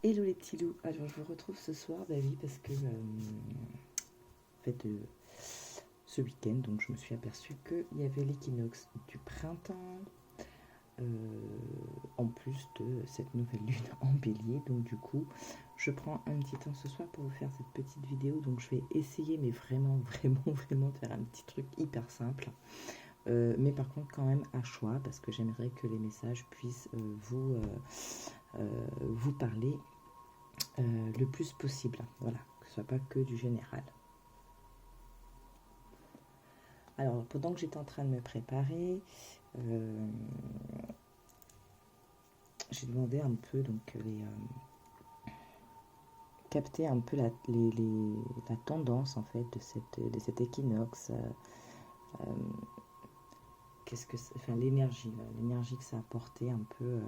Hello les petits loups, alors je vous retrouve ce soir, bah oui, parce que en fait, ce week-end, donc je me suis aperçue qu'il y avait l'équinoxe du printemps, en plus de cette nouvelle lune en bélier, donc du coup, je prends un petit temps ce soir pour vous faire cette petite vidéo, donc je vais essayer, mais vraiment, vraiment de faire un petit truc hyper simple, mais par contre quand même à choix, parce que j'aimerais que les messages puissent vous parler le plus possible, voilà, que ce soit pas que du général. Alors, pendant que j'étais en train de me préparer, j'ai demandé un peu, donc, capter un peu la tendance, en fait, de cet équinoxe. Qu'est-ce que enfin, l'énergie que ça a apporté un peu.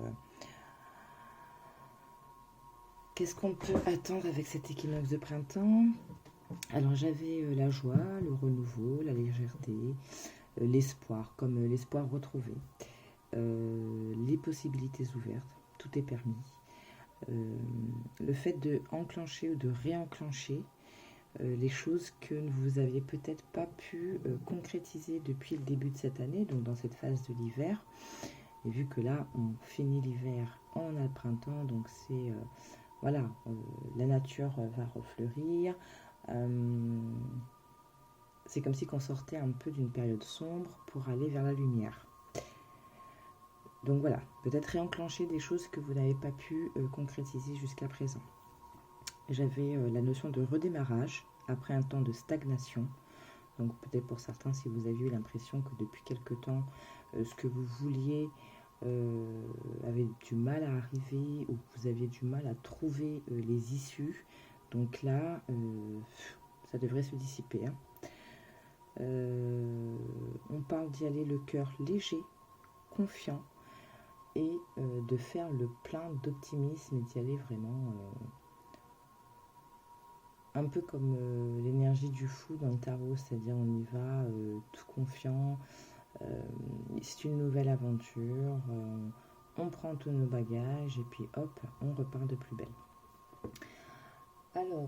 Qu'est-ce qu'on peut attendre avec cet équinoxe de printemps? Alors j'avais la joie, le renouveau, la légèreté, l'espoir, comme l'espoir retrouvé, les possibilités ouvertes, tout est permis. Le fait de enclencher ou de réenclencher les choses que vous aviez peut-être pas pu concrétiser depuis le début de cette année, donc dans cette phase de l'hiver. Et vu que là, on finit l'hiver, on a le printemps, donc c'est... voilà, la nature va refleurir. C'est comme si on sortait un peu d'une période sombre pour aller vers la lumière. Donc voilà, peut-être réenclencher des choses que vous n'avez pas pu concrétiser jusqu'à présent. J'avais la notion de redémarrage après un temps de stagnation. Donc peut-être pour certains, si vous aviez eu l'impression que depuis quelque temps, ce que vous vouliez avait du mal à arriver, ou que vous aviez du mal à trouver les issues. Donc là, ça devrait se dissiper. Hein. On parle d'y aller le cœur léger, confiant, et de faire le plein d'optimisme et d'y aller vraiment un peu comme l'énergie du fou dans le tarot, c'est-à-dire on y va tout confiant, c'est une nouvelle aventure, on prend tous nos bagages et puis hop, on repart de plus belle. Alors,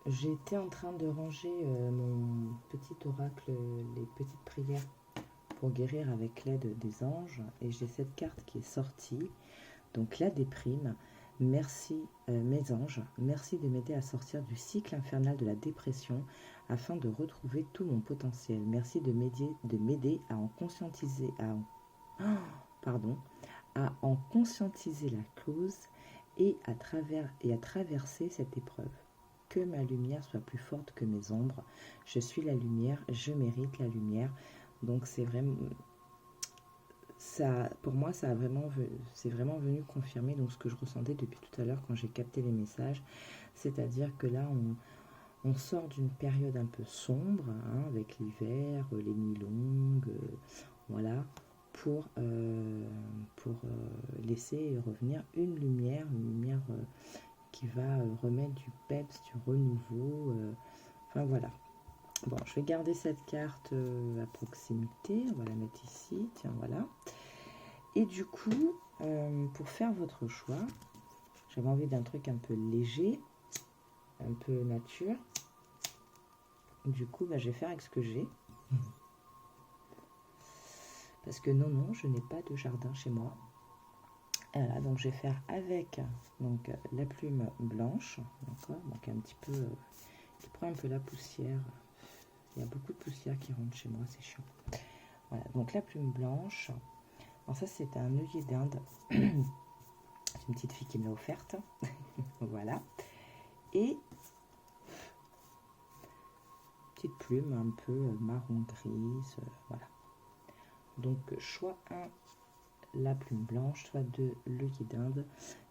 j'étais en train de ranger mon petit oracle, les petites prières pour guérir avec l'aide des anges, et j'ai cette carte qui est sortie, donc la déprime. Merci mes anges, merci de m'aider à sortir du cycle infernal de la dépression afin de retrouver tout mon potentiel. Merci de m'aider à en conscientiser, à en conscientiser la cause et à traverser cette épreuve. Que ma lumière soit plus forte que mes ombres. Je suis la lumière, je mérite la lumière. Donc c'est vraiment... Ça, pour moi, c'est vraiment venu confirmer donc, ce que je ressentais depuis tout à l'heure quand j'ai capté les messages. C'est-à-dire que là, on sort d'une période un peu sombre, hein, avec l'hiver, les nuits longues, voilà, pour laisser revenir une lumière qui va remettre du peps, du renouveau, enfin voilà. Bon, je vais garder cette carte à proximité, on va la mettre ici, tiens, voilà. Et du coup, pour faire votre choix, j'avais envie d'un truc un peu léger, un peu nature. Du coup, je vais faire avec ce que j'ai. Parce que non, je n'ai pas de jardin chez moi. Voilà, donc je vais faire avec donc, la plume blanche, d'accord, donc un petit peu, qui prend un peu la poussière. Il y a beaucoup de poussière qui rentre chez moi, c'est chiant. Voilà, donc la plume blanche. Alors ça, c'est un œillet d'Inde. C'est une petite fille qui me l'a offerte. Voilà. Et petite plume un peu marron grise, voilà. Donc choix 1, la plume blanche, choix 2, l'œillet d'Inde,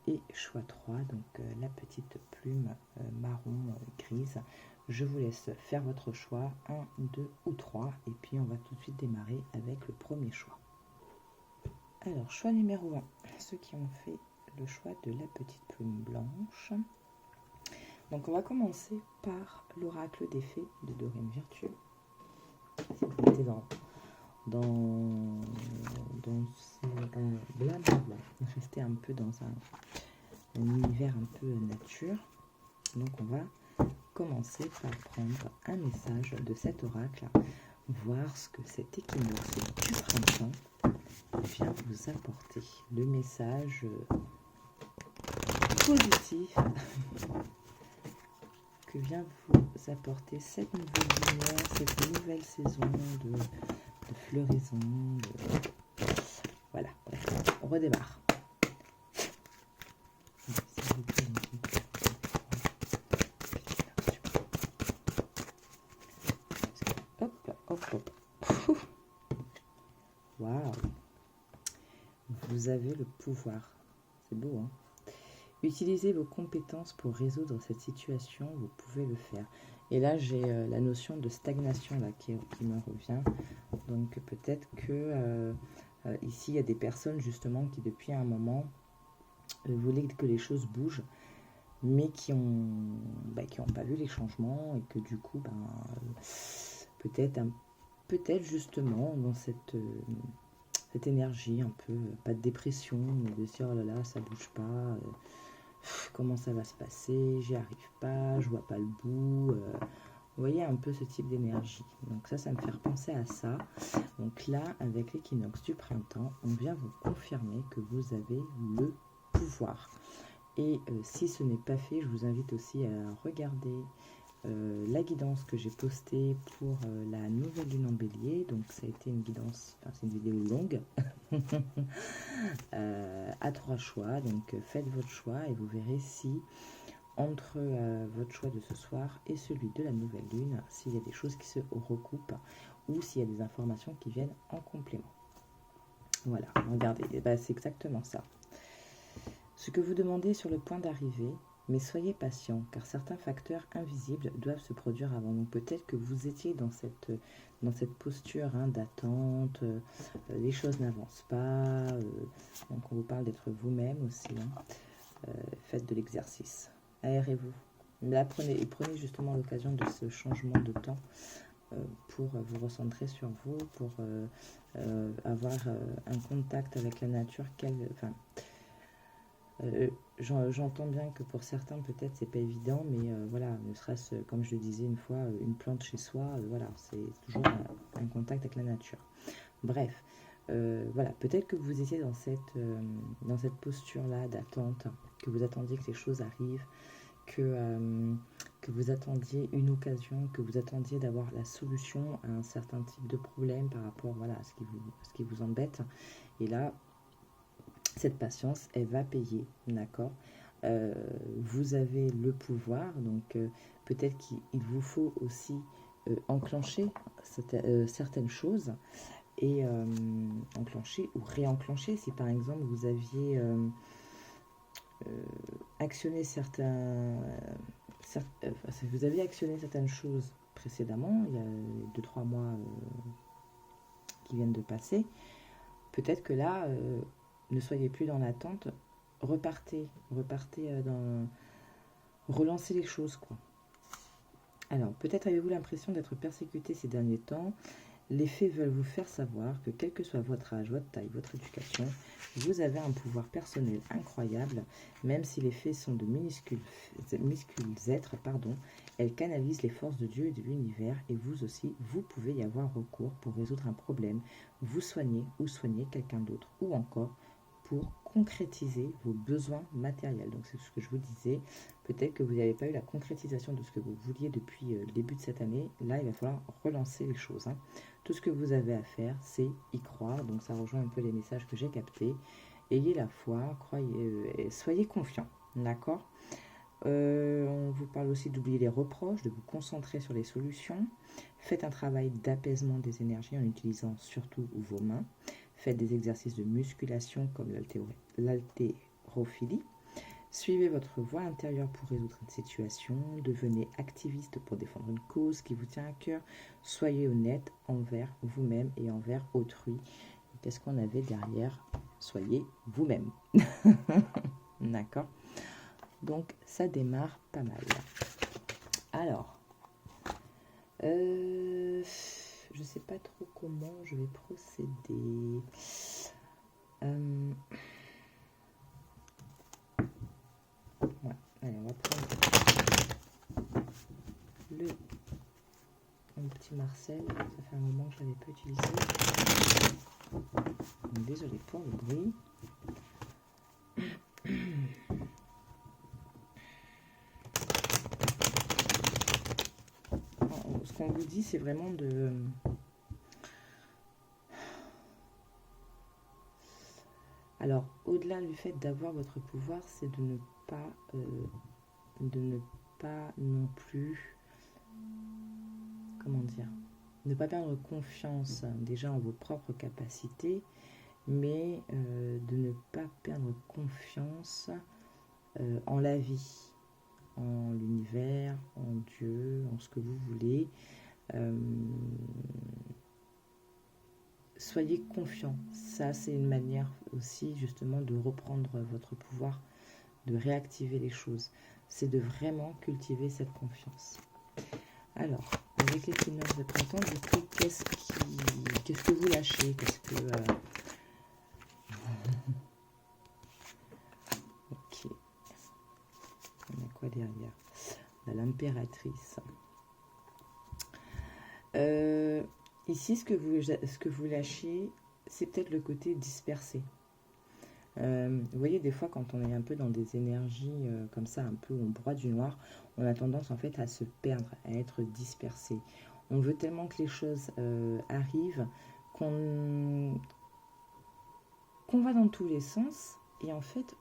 et choix 3, donc la petite plume marron grise. Je vous laisse faire votre choix, 1, 2 ou 3, et puis on va tout de suite démarrer avec le premier choix. Alors, choix numéro 1, ceux qui ont fait le choix de la petite plume blanche. Donc on va commencer par l'oracle des fées de Dorine Virtue. Si vous mettez dans ces blablabla, restez un peu dans un univers un peu nature. Donc on va commencer par prendre un message de cet oracle, voir ce que cet équinoxe du printemps vient vous apporter. Le message positif que vient vous apporter cette nouvelle lumière, cette nouvelle saison de floraison. Voilà, on redémarre. Hop, hop, hop. Waouh! Vous avez le pouvoir. C'est beau, hein? Utilisez vos compétences pour résoudre cette situation, vous pouvez le faire. Et là, j'ai la notion de stagnation là, qui me revient. Donc peut-être que ici, il y a des personnes justement qui depuis un moment voulaient que les choses bougent, mais qui ont pas vu les changements et que du coup, peut-être justement dans cette énergie un peu, pas de dépression, mais de se dire oh là là, ça bouge pas. Comment ça va se passer, j'y arrive pas, je vois pas le bout. Vous voyez un peu ce type d'énergie. Donc ça me fait repenser à ça. Donc là, avec l'équinoxe du printemps, on vient vous confirmer que vous avez le pouvoir. Et si ce n'est pas fait, je vous invite aussi à regarder la guidance que j'ai postée pour la nouvelle lune en bélier. Donc ça a été une guidance, c'est une vidéo longue à 3 choix. Donc faites votre choix et vous verrez si entre votre choix de ce soir et celui de la nouvelle lune, s'il y a des choses qui se recoupent ou s'il y a des informations qui viennent en complément. Voilà, regardez, c'est exactement ça. Ce que vous demandez est sur le point d'arriver, mais soyez patient, car certains facteurs invisibles doivent se produire avant. Donc peut-être que vous étiez dans cette posture d'attente, les choses n'avancent pas, donc on vous parle d'être vous-même aussi. Faites de l'exercice, aérez-vous. Là, prenez justement l'occasion de ce changement de temps pour vous recentrer sur vous, pour avoir un contact avec la nature. J'entends bien que pour certains peut-être c'est pas évident, mais voilà, ne serait-ce comme je le disais une fois, une plante chez soi, voilà, c'est toujours un contact avec la nature. Bref, voilà, peut-être que vous étiez dans cette posture-là d'attente, que vous attendiez que les choses arrivent, que vous attendiez une occasion, que vous attendiez d'avoir la solution à un certain type de problème par rapport à ce qui vous embête. Et là, cette patience, elle va payer, d'accord? Vous avez le pouvoir, donc peut-être qu'il vous faut aussi enclencher certaines choses et enclencher ou réenclencher. Si par exemple vous aviez actionné vous aviez actionné certaines choses précédemment, il y a 2-3 mois qui viennent de passer, peut-être que là, ne soyez plus dans l'attente, repartez relancez les choses, quoi. Alors, peut-être avez-vous l'impression d'être persécuté ces derniers temps. Les faits veulent vous faire savoir que quel que soit votre âge, votre taille, votre éducation, vous avez un pouvoir personnel incroyable, même si les faits sont de minuscules êtres, elles canalisent les forces de Dieu et de l'univers, et vous aussi, vous pouvez y avoir recours pour résoudre un problème, vous soigner ou soigner quelqu'un d'autre, ou encore pour concrétiser vos besoins matériels. Donc c'est ce que je vous disais, peut-être que vous n'avez pas eu la concrétisation de ce que vous vouliez depuis le début de cette année. Là, il va falloir relancer les choses. Tout ce que vous avez à faire, c'est y croire. Donc ça rejoint un peu les messages que j'ai captés. Ayez la foi, croyez, soyez confiants, d'accord? On vous parle aussi d'oublier les reproches, de vous concentrer sur les solutions. Faites un travail d'apaisement des énergies en utilisant surtout vos mains. Faites des exercices de musculation comme l'haltérophilie. Suivez votre voie intérieure pour résoudre une situation. Devenez activiste pour défendre une cause qui vous tient à cœur. Soyez honnête envers vous-même et envers autrui. Qu'est-ce qu'on avait derrière? Soyez vous-même. D'accord? Donc, ça démarre pas mal. Alors, je sais pas trop comment je vais procéder. Allez, on va prendre mon petit Marcel. Ça fait un moment que je ne l'avais pas utilisé. Donc, désolée pour le bruit. Ce qu'on vous dit, c'est vraiment de... Alors, au-delà du fait d'avoir votre pouvoir, c'est de ne pas non plus, comment dire, ne pas perdre confiance déjà en vos propres capacités, mais de ne pas perdre confiance en la vie, en l'univers, en Dieu, en ce que vous voulez. Soyez confiants. Ça, c'est une manière aussi justement de reprendre votre pouvoir, de réactiver les choses. C'est de vraiment cultiver cette confiance. Alors, avec l'équinoxe de printemps, du coup, qu'est-ce que vous lâchez? Qu'est-ce que... Ok. On a quoi derrière? On a l'impératrice. Ici, ce que vous lâchez, c'est peut-être le côté dispersé. Vous voyez, des fois, quand on est un peu dans des énergies comme ça, un peu au broie du noir, on a tendance en fait à se perdre, à être dispersé. On veut tellement que les choses arrivent qu'on va dans tous les sens. Et en fait,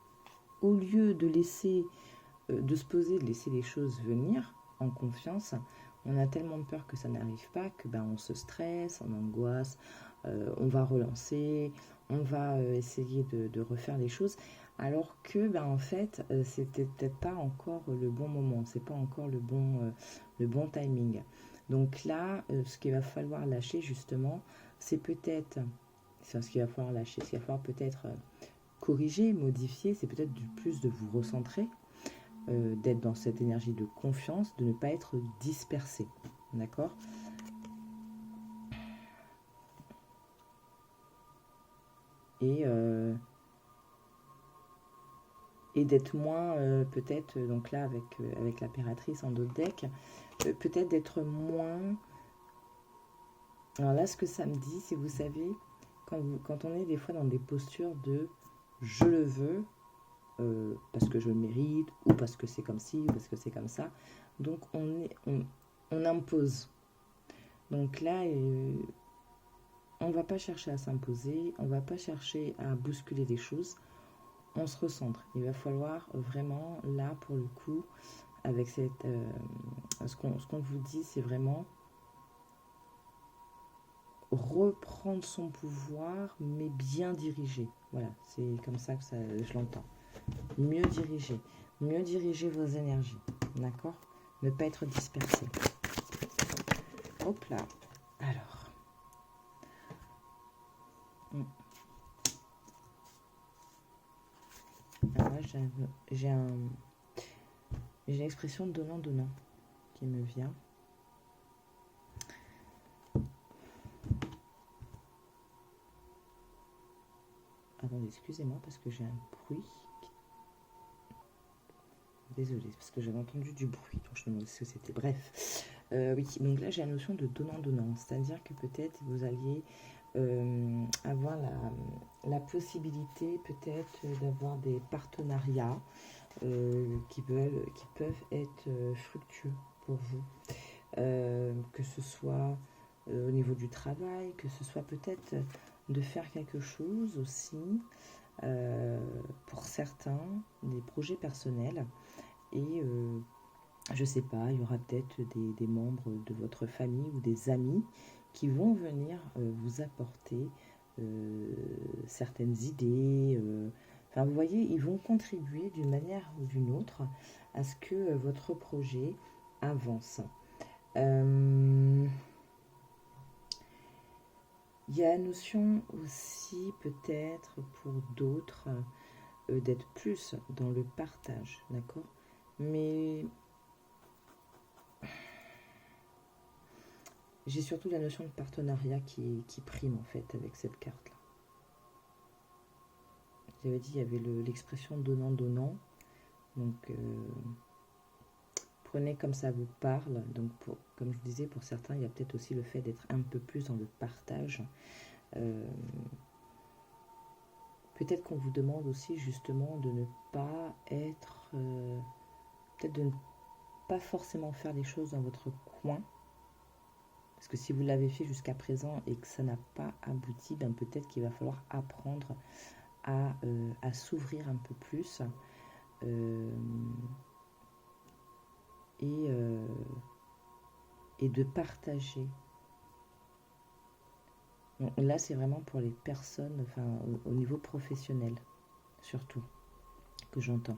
au lieu de laisser, de se poser, de laisser les choses venir en confiance, on a tellement peur que ça n'arrive pas que on se stresse, on angoisse, on va relancer, on va essayer de refaire les choses, alors que en fait c'était peut-être pas encore le bon moment, c'est pas encore le bon timing. Donc là, ce qu'il va falloir lâcher justement, c'est peut-être, ce qu'il va falloir lâcher, ce qu'il va falloir peut-être corriger, modifier, c'est peut-être du plus de vous recentrer, d'être dans cette énergie de confiance, de ne pas être dispersé. D'accord ? Et d'être moins, peut-être, donc là, avec l'impératrice en d'autres decks, peut-être d'être moins... Alors là, ce que ça me dit, c'est, vous savez, quand on est des fois dans des postures de « je le veux », parce que je le mérite, ou parce que c'est comme ci, ou parce que c'est comme ça. Donc on impose. Donc là, on ne va pas chercher à s'imposer, on ne va pas chercher à bousculer les choses, on se recentre. Il va falloir vraiment, là, pour le coup, avec cette... ce qu'on vous dit, c'est vraiment reprendre son pouvoir, mais bien dirigé. Voilà, c'est comme ça que je l'entends. Mieux diriger vos énergies, d'accord? Ne pas être dispersé. Hop là, alors. Alors là, j'ai une expression donnant-donnant qui me vient. Attendez, excusez-moi parce que j'ai un bruit. Désolée, parce que j'avais entendu du bruit, donc je me demandais ce que c'était. Bref, oui, donc là j'ai la notion de donnant-donnant, c'est-à-dire que peut-être vous alliez avoir la possibilité peut-être d'avoir des partenariats qui peuvent être fructueux pour vous, que ce soit au niveau du travail, que ce soit peut-être de faire quelque chose aussi, pour certains, des projets personnels. Et je sais pas, il y aura peut-être des membres de votre famille ou des amis qui vont venir vous apporter certaines idées. Enfin, vous voyez, ils vont contribuer d'une manière ou d'une autre à ce que votre projet avance. Il y a la notion aussi, peut-être pour d'autres, d'être plus dans le partage, d'accord ? Mais j'ai surtout la notion de partenariat qui prime en fait avec cette carte-là. J'avais dit, il y avait l'expression donnant-donnant. Donc, prenez comme ça vous parle. Donc, comme je vous disais, pour certains, il y a peut-être aussi le fait d'être un peu plus dans le partage. Peut-être qu'on vous demande aussi justement de ne pas être... peut-être de ne pas forcément faire les choses dans votre coin. Parce que si vous l'avez fait jusqu'à présent et que ça n'a pas abouti, ben peut-être qu'il va falloir apprendre à s'ouvrir un peu plus et de partager. Donc là, c'est vraiment pour les personnes, enfin, au niveau professionnel, surtout, que j'entends.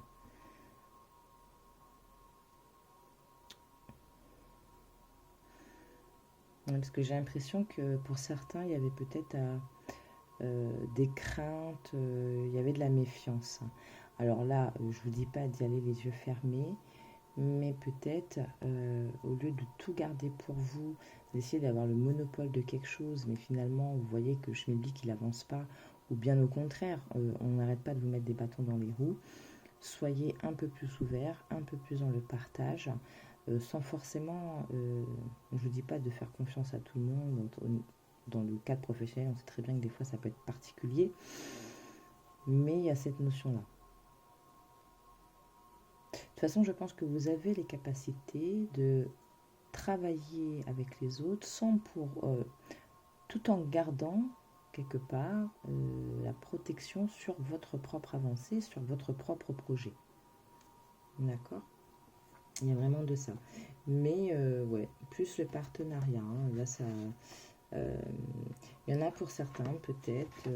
Parce que j'ai l'impression que pour certains, il y avait peut-être des craintes, il y avait de la méfiance. Alors là, je ne vous dis pas d'y aller les yeux fermés, mais peut-être, au lieu de tout garder pour vous, d'essayer d'avoir le monopole de quelque chose, mais finalement, vous voyez que Schmilblick, il n'avance pas, ou bien au contraire, on n'arrête pas de vous mettre des bâtons dans les roues. Soyez un peu plus ouverts, un peu plus dans le partage, sans forcément, je ne vous dis pas de faire confiance à tout le monde. Dans le cadre professionnel, on sait très bien que des fois ça peut être particulier, mais il y a cette notion-là. De toute façon, je pense que vous avez les capacités de travailler avec les autres tout en gardant quelque part la protection sur votre propre avancée, sur votre propre projet. D'accord ? Il y a vraiment de ça. Mais ouais, plus le partenariat. Là, ça, il y en a pour certains, peut-être.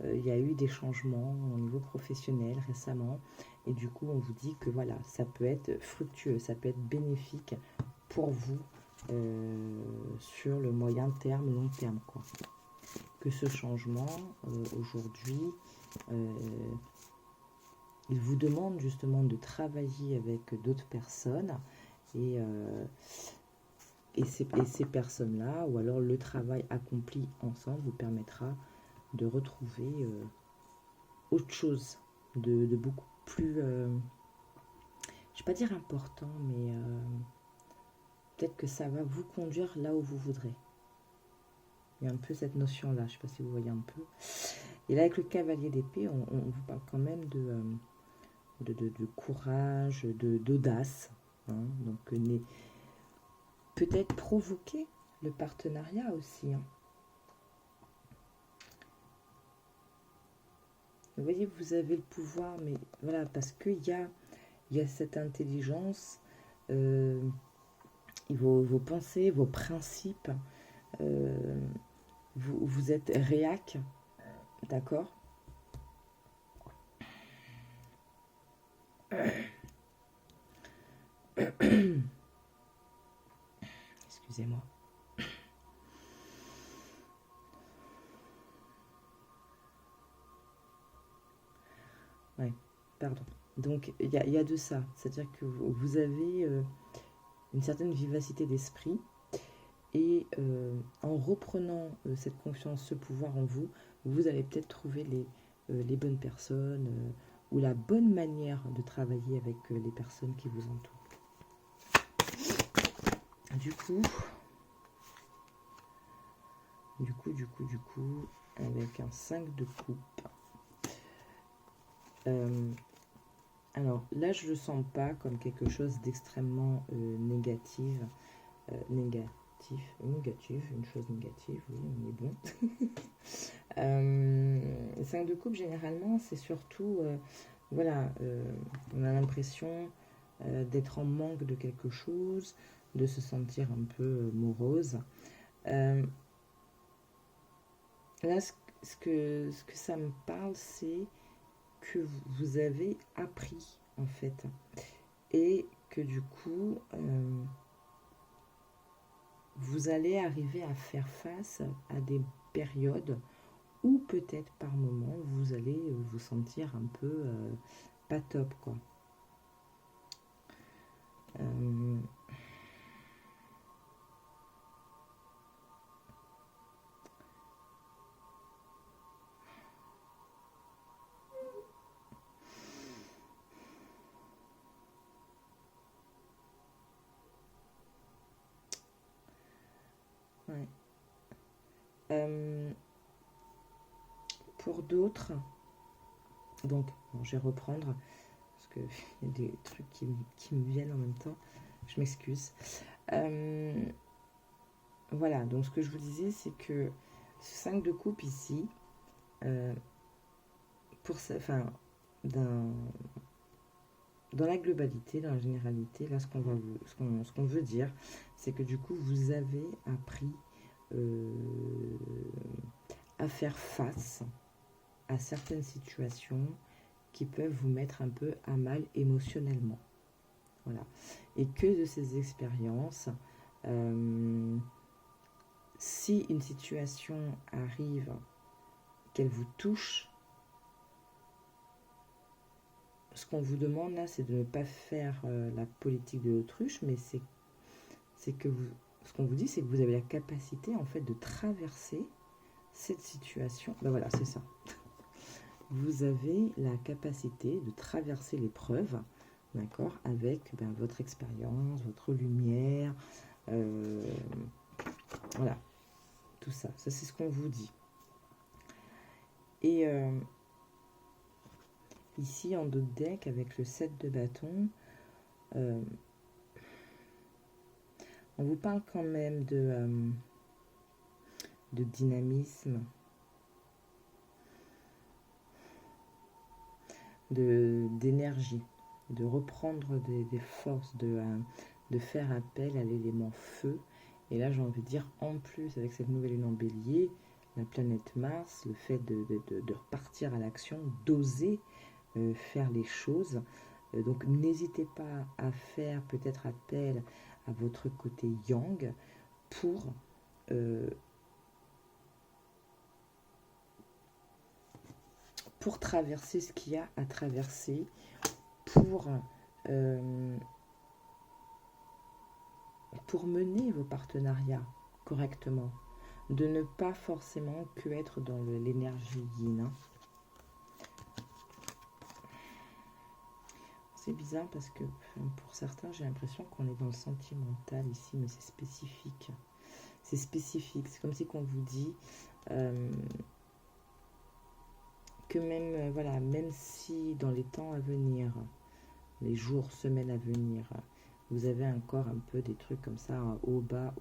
Il y a eu des changements au niveau professionnel récemment. Et du coup, on vous dit que voilà, ça peut être fructueux, ça peut être bénéfique pour vous sur le moyen terme, long terme, quoi. Que ce changement, aujourd'hui, il vous demande justement de travailler avec d'autres personnes et ces personnes-là, ou alors le travail accompli ensemble vous permettra de retrouver autre chose, de beaucoup plus, je ne vais pas dire important, mais peut-être que ça va vous conduire là où vous voudrez. Il y a un peu cette notion-là, je ne sais pas si vous voyez un peu. Et là, avec le cavalier d'épée, on vous parle quand même de courage, d'audace. Donc, peut-être provoquer le partenariat aussi. Vous voyez, vous avez le pouvoir, mais voilà, parce qu'il y a cette intelligence, vos pensées, vos principes. Vous êtes réac, d'accord ? Excusez-moi. Ouais, pardon. Donc, il y a de ça. C'est-à-dire que vous avez une certaine vivacité d'esprit. Et en reprenant cette confiance, ce pouvoir en vous, vous allez peut-être trouver les bonnes personnes ou la bonne manière de travailler avec les personnes qui vous entourent. Du coup, avec un 5 de coupe. Alors là, je ne le sens pas comme quelque chose d'extrêmement négatif, une chose négative, oui, on est bon. 5 de coupe, généralement, c'est surtout, voilà, on a l'impression d'être en manque de quelque chose, de se sentir un peu morose. Là, ce que ça me parle, c'est que vous avez appris, en fait, et que du coup, vous allez arriver à faire face à des périodes où peut-être par moment, vous allez vous sentir un peu pas top, quoi. Pour d'autres, donc, bon, je vais reprendre, parce qu'il y a des trucs qui me viennent en même temps. Je m'excuse. Voilà, donc ce que je vous disais, c'est que ce 5 de coupe ici, dans la globalité, dans la généralité, là, ce qu'on veut dire, c'est que du coup, vous avez appris à faire face à certaines situations qui peuvent vous mettre un peu à mal émotionnellement. Voilà. Et que de ces expériences, si une situation arrive, qu'elle vous touche, ce qu'on vous demande là, c'est de ne pas faire la politique de l'autruche, mais c'est que ce qu'on vous dit, c'est que vous avez la capacité en fait de traverser cette situation. Ben voilà, c'est ça. Vous avez la capacité de traverser l'épreuve, d'accord, avec votre expérience, votre lumière, voilà, tout ça. Ça, c'est ce qu'on vous dit. Et ici, en dos de deck, avec le 7 de bâton, on vous parle quand même de dynamisme, d'énergie, de reprendre des forces, de faire appel à l'élément feu. Et là, j'ai envie de dire, en plus, avec cette nouvelle lune en bélier, la planète Mars, le fait de repartir à l'action, d'oser faire les choses. Donc, n'hésitez pas à faire peut-être appel à votre côté yang pour traverser ce qu'il y a à traverser, pour mener vos partenariats correctement, de ne pas forcément que être dans l'énergie yin. Hein. C'est bizarre parce que pour certains, j'ai l'impression qu'on est dans le sentimental ici, mais c'est spécifique. C'est spécifique, c'est comme si qu'on vous dit que même, voilà, même si dans les temps à venir, les jours, semaines à venir, vous avez encore un peu des trucs comme ça, au bas,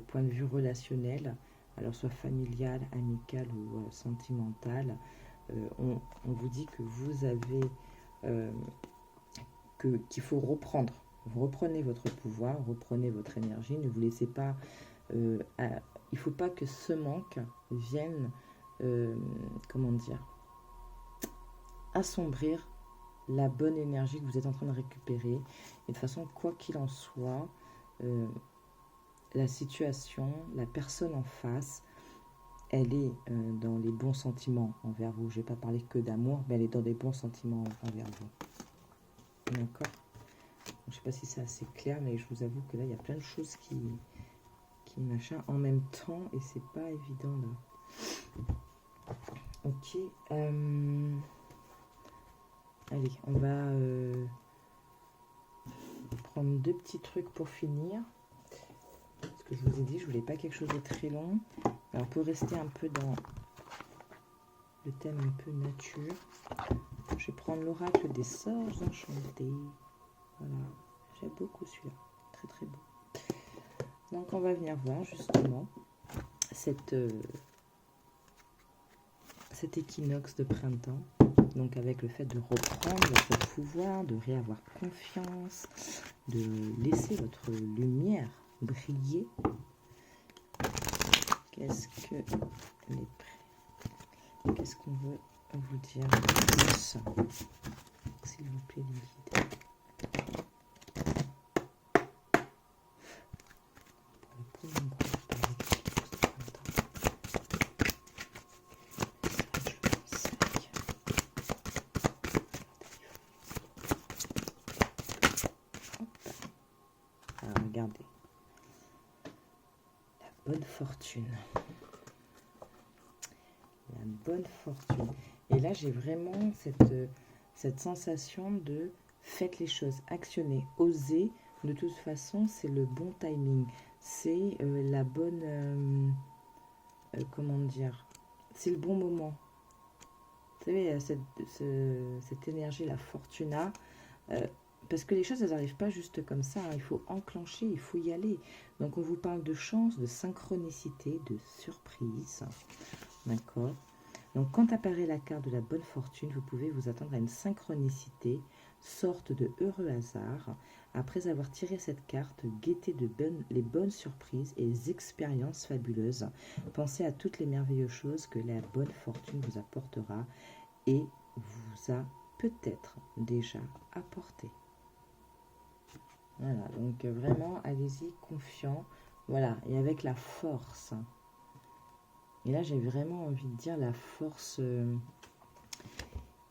point de vue relationnel, alors soit familial, amical ou sentimental, on vous dit que vous avez, qu'il faut reprendre. Vous reprenez votre pouvoir, reprenez votre énergie, ne vous laissez pas... il ne faut pas que ce manque vienne, comment dire, assombrir la bonne énergie que vous êtes en train de récupérer. Et de toute façon, quoi qu'il en soit, la situation, la personne en face, elle est dans les bons sentiments envers vous. Je ne vais pas parler que d'amour, mais elle est dans des bons sentiments envers vous. D'accord ? Je ne sais pas si c'est assez clair, mais je vous avoue que là, il y a plein de choses qui machin en même temps, et c'est pas évident là. Ok. Allez, on va prendre 2 petits trucs pour finir. Parce que je vous ai dit, je voulais pas quelque chose de très long. Alors pour rester un peu dans le thème un peu nature, je vais prendre l'oracle des sorts enchantés. Voilà, j'aime beaucoup celui-là, très très beau. Donc on va venir voir justement cet équinoxe de printemps. Donc avec le fait de reprendre votre pouvoir, de réavoir confiance, de laisser votre lumière briller. Qu'est-ce qu'on veut vous dire de plus, s'il vous plaît, les guides. Alors, regardez. La bonne fortune. La bonne fortune. Et là, j'ai vraiment cette sensation de faites les choses, actionnez, osez. De toute façon, c'est le bon timing. C'est la bonne... comment dire, c'est le bon moment. Vous savez, cette énergie, la fortuna, parce que les choses, elles n'arrivent pas juste comme ça, hein. Il faut enclencher, il faut y aller. Donc, on vous parle de chance, de synchronicité, de surprise. D'accord? Donc, quand apparaît la carte de la bonne fortune, vous pouvez vous attendre à une synchronicité, sorte de heureux hasard. Après avoir tiré cette carte, guettez les bonnes surprises et les expériences fabuleuses. Pensez à toutes les merveilleuses choses que la bonne fortune vous apportera et vous a peut-être déjà apporté. Voilà, donc vraiment, allez-y, confiant. Voilà, et avec la force. Et là, j'ai vraiment envie de dire la force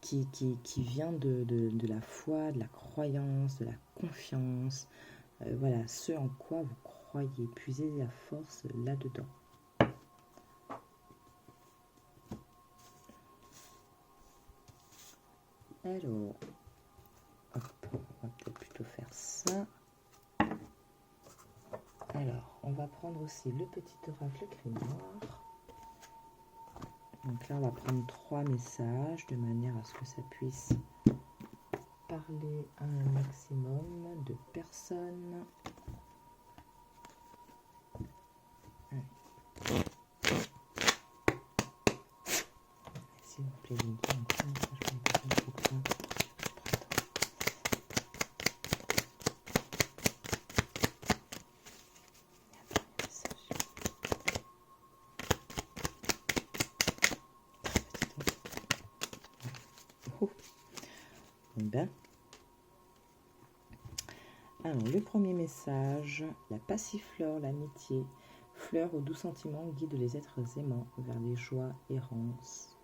qui vient de la foi, de la croyance, de la confiance. Voilà, ce en quoi vous croyez. Puisez la force là-dedans. Alors, hop, on va peut-être plutôt faire ça. Alors, on va prendre aussi le petit oracle grimoire. Donc là, on va prendre 3 messages de manière à ce que ça puisse parler à un maximum de personnes. S'il vous plaît, ben. Alors, le premier message, la passiflore, l'amitié, fleur aux doux sentiments, guide les êtres aimants vers les joies errances,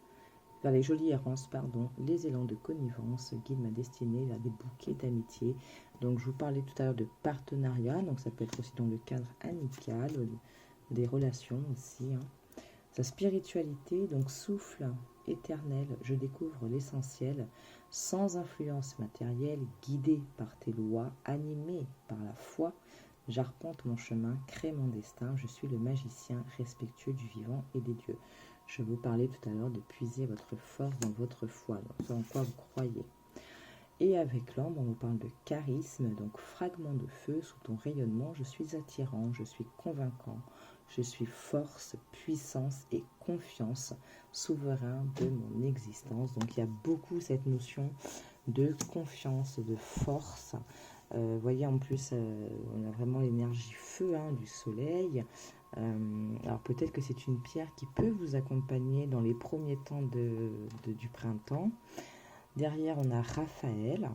vers les jolies errances, pardon, les élans de connivence, guide ma destinée vers des bouquets d'amitié. Donc, je vous parlais tout à l'heure de partenariat, donc ça peut être aussi dans le cadre amical, des relations aussi, hein. Sa spiritualité, donc souffle éternel, je découvre l'essentiel, sans influence matérielle, guidé par tes lois, animé par la foi, j'arpente mon chemin, crée mon destin, je suis le magicien respectueux du vivant et des dieux. Je vous parlais tout à l'heure de puiser votre force dans votre foi, dans ce en quoi vous croyez. Et avec l'ambre, on vous parle de charisme, donc fragment de feu, sous ton rayonnement, je suis attirant, je suis convaincant, je suis force, puissance et confiance, souverain de mon existence. Donc il y a beaucoup cette notion de confiance, de force. Vous voyez, en plus, on a vraiment l'énergie feu, hein, du soleil. Alors peut-être que c'est une pierre qui peut vous accompagner dans les premiers temps du printemps. Derrière, on a Raphaël.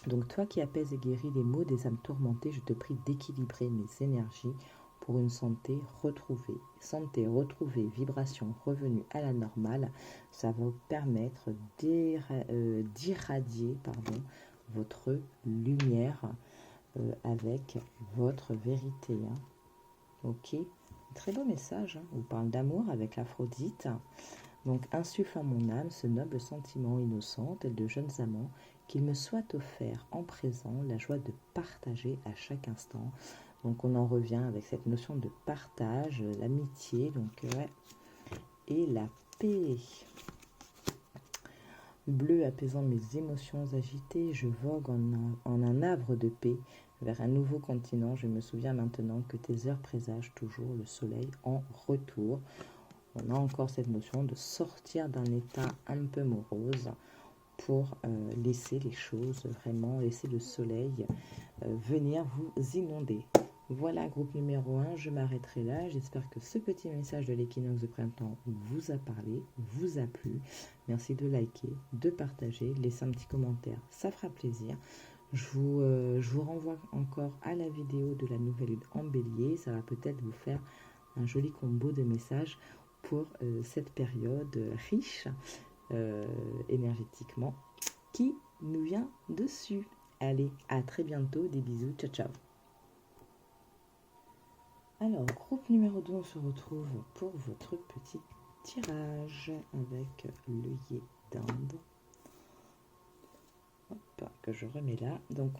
Donc toi qui apaise et guéris les maux des âmes tourmentées, je te prie d'équilibrer mes énergies pour une santé retrouvée. Santé retrouvée, vibration revenue à la normale, ça va vous permettre d'irradier votre lumière avec votre vérité, hein. Ok, très beau message, hein. On parle d'amour avec l'Aphrodite. Donc insuffle en mon âme ce noble sentiment innocent, tel de jeunes amants, qu'il me soit offert en présent la joie de partager à chaque instant. Donc on en revient avec cette notion de partage, l'amitié, donc ouais, et la paix. Bleu apaisant mes émotions agitées, je vogue en un havre de paix vers un nouveau continent. Je me souviens maintenant que tes heures présagent toujours le soleil en retour. On a encore cette notion de sortir d'un état un peu morose pour laisser les choses, vraiment laisser le soleil venir vous inonder. Voilà, groupe numéro 1, je m'arrêterai là. J'espère que ce petit message de l'équinoxe de printemps vous a parlé, vous a plu. Merci de liker, de partager, laisser un petit commentaire, ça fera plaisir. Je vous renvoie encore à la vidéo de la nouvelle lune en bélier. Ça va peut-être vous faire un joli combo de messages pour cette période riche énergétiquement qui nous vient dessus. Allez, à très bientôt, des bisous, ciao ciao. Alors, groupe numéro 2, on se retrouve pour votre petit tirage avec l'œillet d'Inde. Hop, que je remets là. Donc,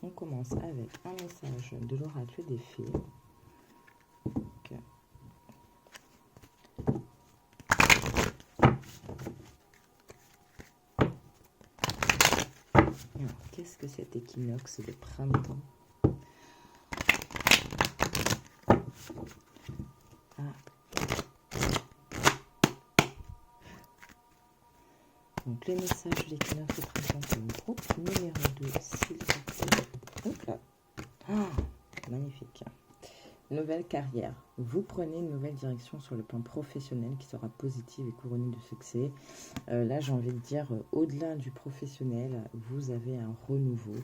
on commence avec un message de l'oracle des fées. Alors, qu'est-ce que cet équinoxe de printemps? Ah. Donc, les messages de l'équinoxe de printemps pour le groupe numéro 2, s'il vous plaît. Hop là. Ah, magnifique. Nouvelle carrière. Vous prenez une nouvelle direction sur le plan professionnel qui sera positive et couronnée de succès. Là, j'ai envie de dire, au-delà du professionnel, vous avez un renouveau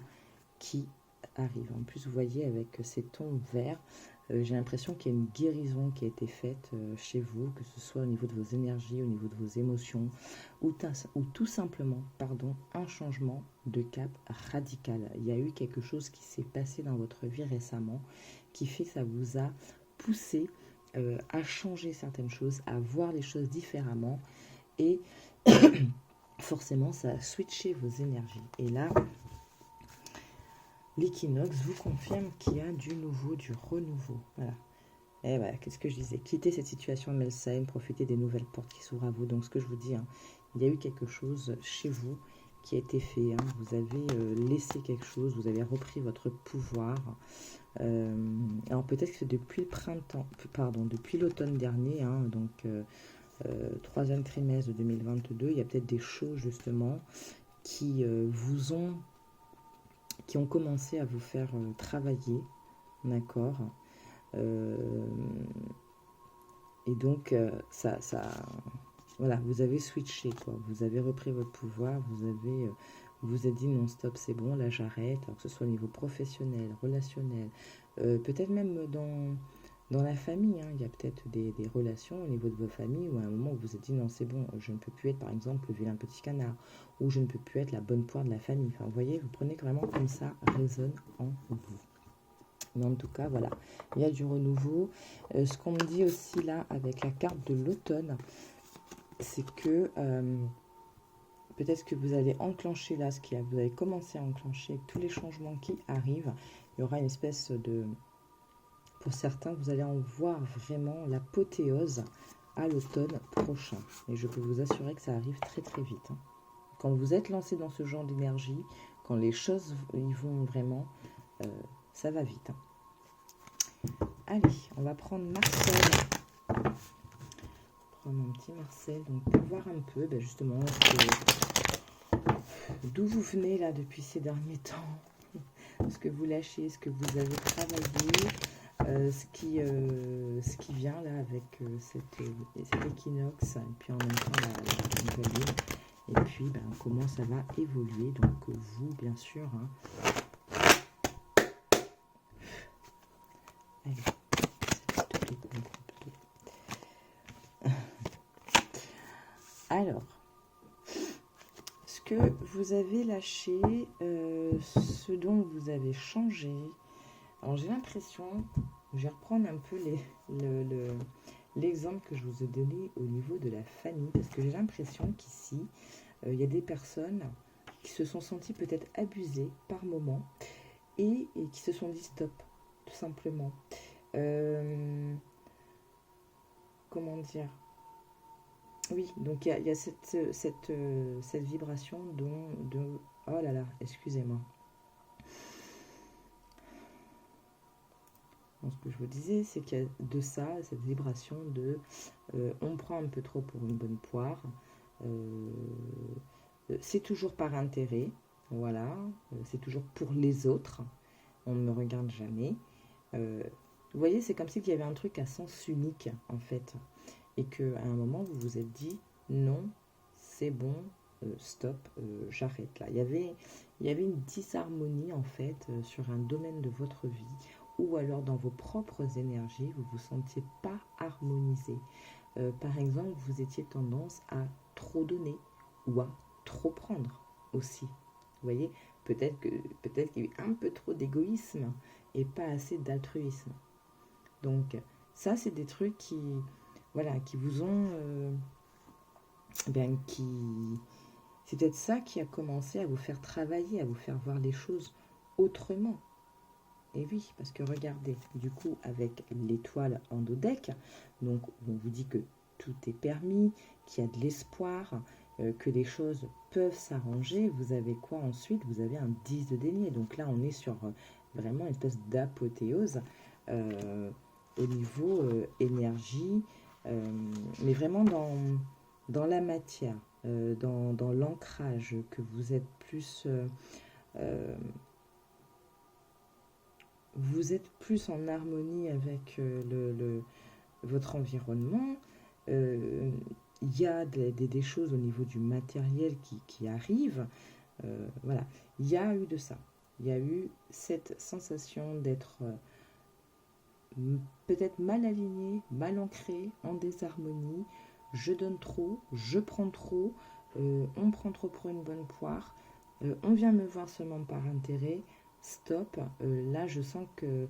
qui arrive. En plus, vous voyez, avec ces tons verts, j'ai l'impression qu'il y a une guérison qui a été faite chez vous, que ce soit au niveau de vos énergies, au niveau de vos émotions, ou tout simplement, un changement de cap radical. Il y a eu quelque chose qui s'est passé dans votre vie récemment, qui fait que ça vous a poussé à changer certaines choses, à voir les choses différemment, et forcément, ça a switché vos énergies. Et là, l'équinoxe vous confirme qu'il y a du nouveau, du renouveau. Voilà. Et voilà, qu'est-ce que je disais? Quittez cette situation malsaine, profitez des nouvelles portes qui s'ouvrent à vous. Donc, ce que je vous dis, il y a eu quelque chose chez vous qui a été fait. Vous avez laissé quelque chose, vous avez repris votre pouvoir. Alors, peut-être que depuis le printemps, depuis l'automne dernier, donc troisième trimestre de 2022, il y a peut-être des choses, justement, qui qui ont commencé à vous faire travailler, d'accord, et donc voilà, vous avez switché, quoi. Vous avez repris votre pouvoir, vous êtes dit non stop, c'est bon, là j'arrête, alors que ce soit au niveau professionnel, relationnel, peut-être même dans la famille, il y a peut-être des relations au niveau de vos familles où à un moment vous vous êtes dit non c'est bon, je ne peux plus être par exemple le vilain petit canard, ou je ne peux plus être la bonne poire de la famille. Enfin, vous voyez, vous prenez vraiment comme ça résonne en vous. Mais en tout cas, voilà, il y a du renouveau. Ce qu'on me dit aussi là avec la carte de l'automne, c'est que peut-être que vous allez enclencher là, vous avez commencé à enclencher avec tous les changements qui arrivent. Il y aura une espèce de... Pour certains, vous allez en voir vraiment l'apothéose à l'automne prochain. Et je peux vous assurer que ça arrive très très vite. Quand vous êtes lancé dans ce genre d'énergie, quand les choses y vont vraiment, ça va vite. Allez, on va prendre Marcel. Prendre mon petit Marcel, donc pour voir un peu, justement, d'où vous venez là depuis ces derniers temps, ce que vous lâchez, ce que vous avez travaillé, ce qui vient là avec cet équinoxe, et puis en même temps la nouvelle lune, et puis comment ça va évoluer, donc vous bien sûr. Allez, alors, ce que vous avez lâché, ce dont vous avez changé, alors j'ai l'impression, je vais reprendre un peu l'exemple que je vous ai donné au niveau de la famille, parce que j'ai l'impression qu'ici, il y a des personnes qui se sont senties peut-être abusées par moment et qui se sont dit stop, tout simplement. Comment dire? Oui, donc il y a cette vibration de... Oh là là, excusez-moi. Donc, ce que je vous disais, c'est qu'il y a de ça, cette vibration de... on prend un peu trop pour une bonne poire. C'est toujours par intérêt, voilà. C'est toujours pour les autres. On ne me regarde jamais. Vous voyez, c'est comme s'il y avait un truc à sens unique, en fait. Et qu'à un moment, vous vous êtes dit, non, c'est bon, stop, j'arrête là. Il y avait une disharmonie, en fait, sur un domaine de votre vie, ou alors dans vos propres énergies, vous ne vous sentiez pas harmonisé. Par exemple, vous étiez tendance à trop donner, ou à trop prendre aussi. Vous voyez, peut-être qu'il y a eu un peu trop d'égoïsme et pas assez d'altruisme. Donc, ça, c'est des trucs qui vous ont... c'est peut-être ça qui a commencé à vous faire travailler, à vous faire voir les choses autrement. Et oui, parce que regardez, du coup, avec l'étoile en dodec, donc on vous dit que tout est permis, qu'il y a de l'espoir, que les choses peuvent s'arranger, vous avez quoi ensuite? Vous avez un 10 de denier. Donc là, on est sur vraiment une espèce d'apothéose au niveau énergie, mais vraiment dans la matière, dans l'ancrage, que vous êtes plus... vous êtes plus en harmonie avec votre environnement. Il y a des choses au niveau du matériel qui arrivent. Voilà, il y a eu de ça. Il y a eu cette sensation d'être peut-être mal aligné, mal ancré, en désharmonie. Je donne trop, je prends trop, on prend trop pour une bonne poire, on vient me voir seulement par intérêt. Stop, là je sens que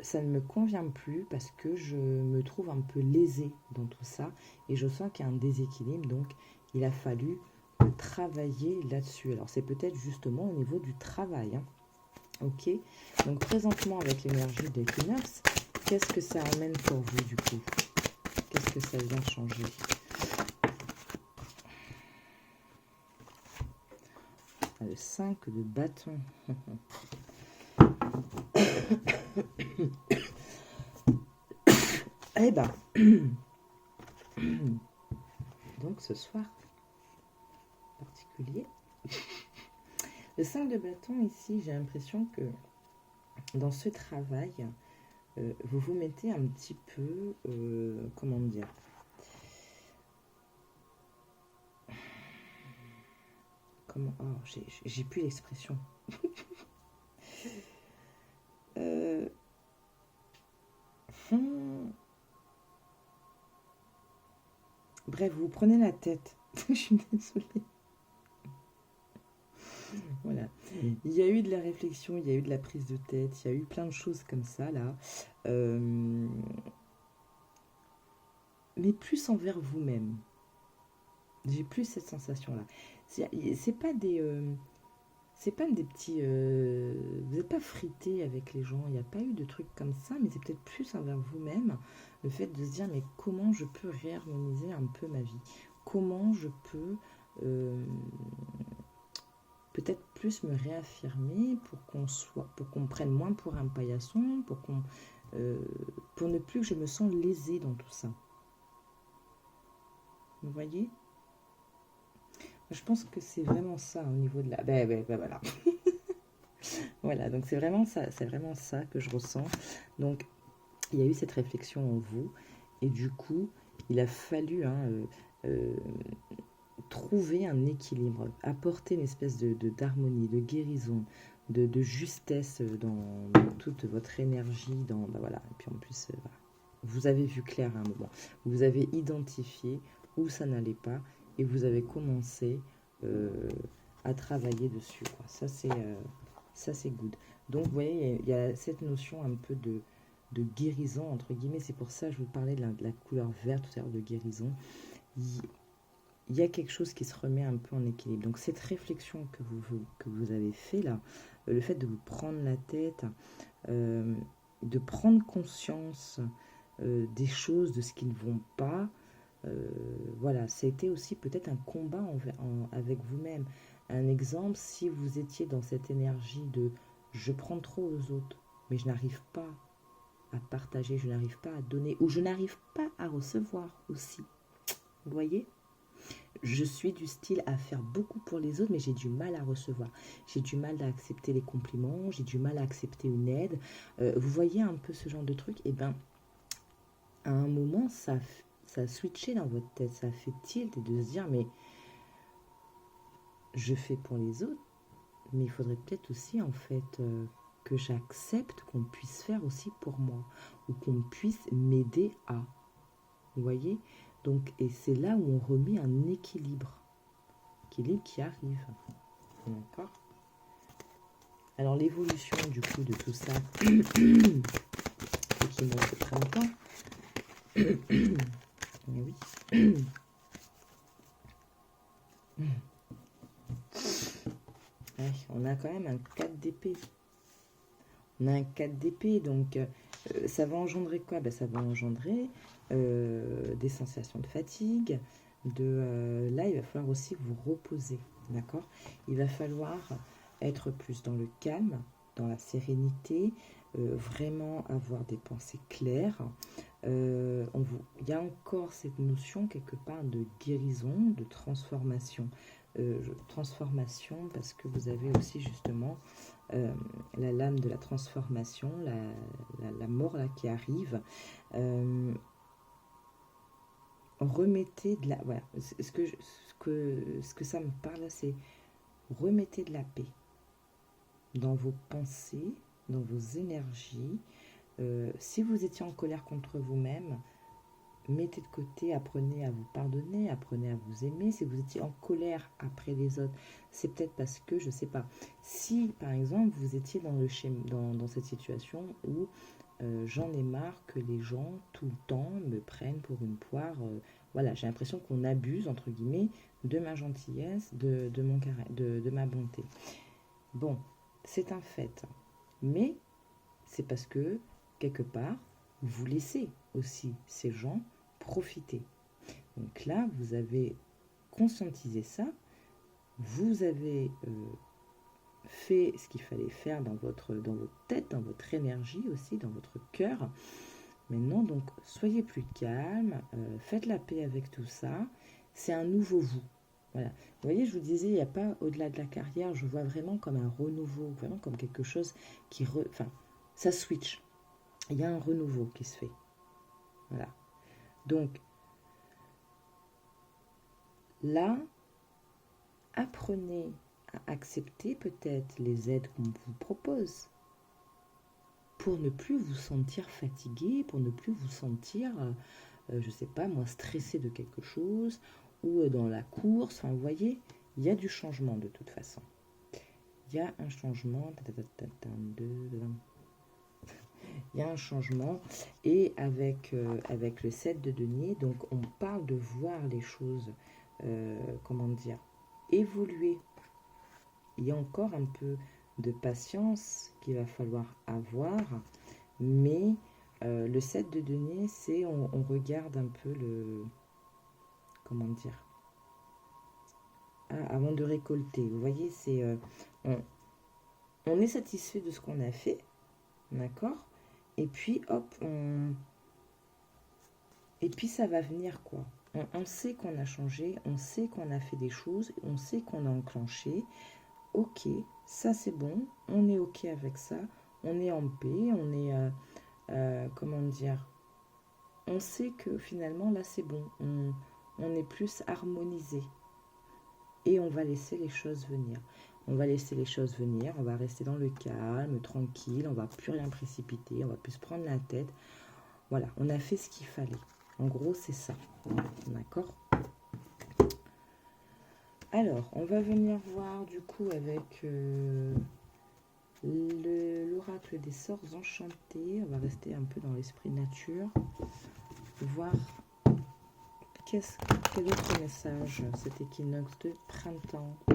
ça ne me convient plus parce que je me trouve un peu lésée dans tout ça et je sens qu'il y a un déséquilibre, donc il a fallu travailler là-dessus. Alors c'est peut-être justement au niveau du travail, hein. Ok, donc présentement avec l'énergie d'équinoxe, qu'est-ce que ça amène pour vous du coup? Qu'est-ce que ça vient changer? Le 5 de bâton. Eh ben, donc ce soir particulier, le 5 de bâton ici, j'ai l'impression que dans ce travail, vous vous mettez un petit peu, comment dire, comment, oh, j'ai plus l'expression. Bref, vous prenez la tête. Je suis désolée. Voilà. Il y a eu de la réflexion, il y a eu de la prise de tête, il y a eu plein de choses comme ça, là. Mais plus envers vous-même. J'ai plus cette sensation-là. C'est pas des... c'est pas des petits... vous n'êtes pas frité avec les gens, il n'y a pas eu de trucs comme ça, mais c'est peut-être plus envers vous-même, le fait de se dire, mais comment je peux réharmoniser un peu ma vie? Comment je peux peut-être plus me réaffirmer pour qu'on me prenne moins pour un paillasson, pour ne plus que je me sens lésée dans tout ça. Vous voyez? Je pense que c'est vraiment ça au niveau de la... Ben voilà. Voilà, donc c'est vraiment ça que je ressens. Donc, il y a eu cette réflexion en vous, et du coup, il a fallu trouver un équilibre, apporter une espèce d'harmonie, de guérison, de justesse dans toute votre énergie, voilà. Et puis en plus, voilà. Vous avez vu clair à un moment, vous avez identifié où ça n'allait pas, et vous avez commencé à travailler dessus, quoi. Ça, c'est good. Donc, vous voyez, il y a cette notion un peu de guérison, entre guillemets. C'est pour ça que je vous parlais de la couleur verte tout à l'heure, de guérison. Il y a quelque chose qui se remet un peu en équilibre. Donc, cette réflexion que vous avez fait là, le fait de vous prendre la tête, de prendre conscience des choses, de ce qui ne vont pas, voilà, c'était aussi peut-être un combat avec vous-même. Un exemple, si vous étiez dans cette énergie de je prends trop aux autres, mais je n'arrive pas à partager, je n'arrive pas à donner, ou je n'arrive pas à recevoir aussi. Vous voyez? Je suis du style à faire beaucoup pour les autres, mais j'ai du mal à recevoir. J'ai du mal à accepter les compliments, j'ai du mal à accepter une aide. Vous voyez un peu ce genre de truc? Et bien, à un moment, ça a switché dans votre tête, ça a fait tilt, et de se dire, mais je fais pour les autres, mais il faudrait peut-être aussi, en fait, que j'accepte qu'on puisse faire aussi pour moi, ou qu'on puisse m'aider à. Vous voyez? Donc, et c'est là où on remet un équilibre qui arrive. D'accord? Alors, l'évolution, du coup, de tout ça, qui monte au printemps. Oui. Ouais, on a quand même un 4 d'épée. On a un 4 d'épée, donc ça va engendrer quoi? Ça va engendrer des sensations de fatigue, Là, il va falloir aussi vous reposer, d'accord? Il va falloir être plus dans le calme, dans la sérénité, vraiment avoir des pensées claires. Il y a encore cette notion quelque part de guérison, de transformation. Transformation parce que vous avez aussi justement la lame de la transformation, la mort là qui arrive. Remettez de la... Voilà, ce que ça me parle, c'est remettez de la paix dans vos pensées, dans vos énergies. Si vous étiez en colère contre vous-même, mettez de côté, apprenez à vous pardonner, apprenez à vous aimer. Si vous étiez en colère après les autres, c'est peut-être parce que, je ne sais pas, si par exemple vous étiez dans cette situation où j'en ai marre que les gens tout le temps me prennent pour une poire, voilà, j'ai l'impression qu'on abuse, entre guillemets, de ma gentillesse, de ma bonté. Bon, c'est un fait, mais c'est parce que, quelque part, vous laissez aussi ces gens profiter. Donc là, vous avez conscientisé ça, vous avez fait ce qu'il fallait faire dans votre tête, dans votre énergie aussi, dans votre cœur. Maintenant, donc, soyez plus calme, faites la paix avec tout ça. C'est un nouveau vous. Voilà. Vous voyez, je vous disais, il n'y a pas au-delà de la carrière, je vois vraiment comme un renouveau, vraiment comme quelque chose qui... Enfin, ça switch. Il y a un renouveau qui se fait. Voilà. Donc, là, apprenez à accepter peut-être les aides qu'on vous propose pour ne plus vous sentir fatigué, pour ne plus vous sentir, je ne sais pas moi, stressé de quelque chose ou dans la course. Enfin, vous voyez, il y a du changement de toute façon. Il y a un changement. Il y a un changement et avec le 7 de denier, donc on parle de voir les choses, comment dire, évoluer. Il y a encore un peu de patience qu'il va falloir avoir, mais le 7 de denier, c'est on regarde un peu le... Comment dire, avant de récolter. Vous voyez, c'est on est satisfait de ce qu'on a fait, d'accord? Et puis, hop, et puis ça va venir, quoi. On sait qu'on a changé, on sait qu'on a fait des choses, on sait qu'on a enclenché. Ok, ça c'est bon, on est ok avec ça, on est en paix, on est, comment dire, on sait que finalement là c'est bon, on est plus harmonisé. Et on va laisser les choses venir. On va laisser les choses venir, on va rester dans le calme, tranquille, on va plus rien précipiter, on va plus se prendre la tête. Voilà, on a fait ce qu'il fallait. En gros, c'est ça. D'accord? Alors, on va venir voir du coup avec l'oracle des sorts enchantés. On va rester un peu dans l'esprit nature. Voir quel autre message cet équinoxe de printemps a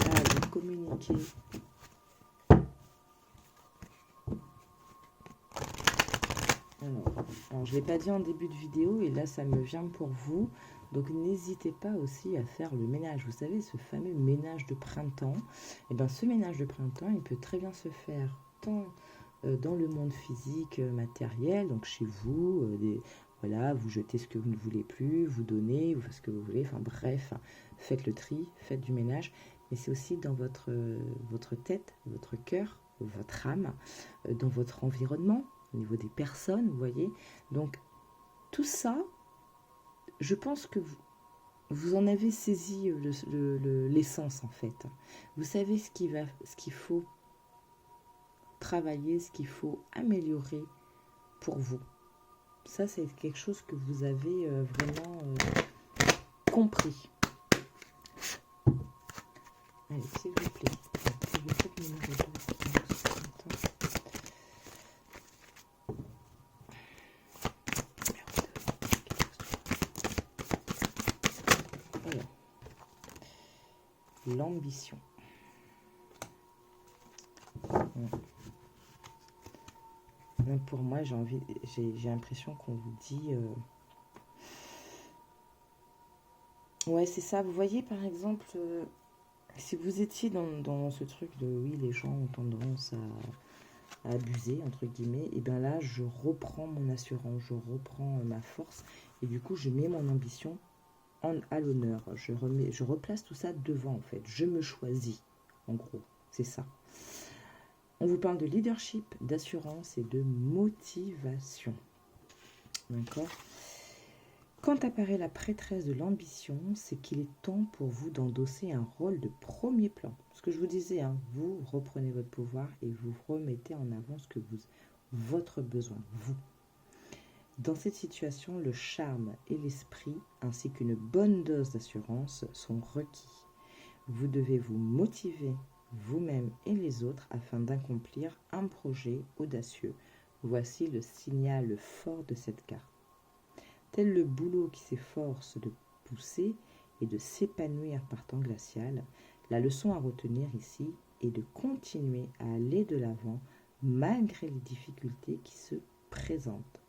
à vous communiquer. Alors, je ne l'ai pas dit en début de vidéo et là, ça me vient pour vous. Donc, n'hésitez pas aussi à faire le ménage. Vous savez, ce fameux ménage de printemps. Et bien, ce ménage de printemps, il peut très bien se faire tant dans le monde physique, matériel, donc chez vous, voilà, vous jetez ce que vous ne voulez plus, vous donnez, vous faites ce que vous voulez. Enfin, bref, faites le tri, faites du ménage. Mais c'est aussi dans votre tête, votre cœur, votre âme, dans votre environnement, au niveau des personnes, vous voyez. Donc, tout ça, je pense que vous en avez saisi l'essence, en fait. Vous savez ce qu'il faut travailler, ce qu'il faut améliorer pour vous. Ça, c'est quelque chose que vous avez vraiment compris. Allez, s'il vous plaît. L'ambition. Même pour moi, j'ai l'impression qu'on vous dit Ouais, c'est ça. Vous voyez, par exemple, si vous étiez dans ce truc de oui, les gens ont tendance à abuser, entre guillemets, et bien là, je reprends mon assurance, je reprends ma force, et du coup, je mets mon ambition à l'honneur. Je replace tout ça devant, en fait. Je me choisis, en gros. C'est ça. On vous parle de leadership, d'assurance et de motivation. D'accord? Quand apparaît la prêtresse de l'ambition, c'est qu'il est temps pour vous d'endosser un rôle de premier plan. Ce que je vous disais, hein, vous reprenez votre pouvoir et vous remettez en avant votre besoin, vous. Dans cette situation, le charme et l'esprit, ainsi qu'une bonne dose d'assurance, sont requis. Vous devez vous motiver vous-même et les autres afin d'accomplir un projet audacieux. Voici le signal fort de cette carte. Tel le bouleau qui s'efforce de pousser et de s'épanouir par temps glacial, la leçon à retenir ici est de continuer à aller de l'avant malgré les difficultés qui se présentent.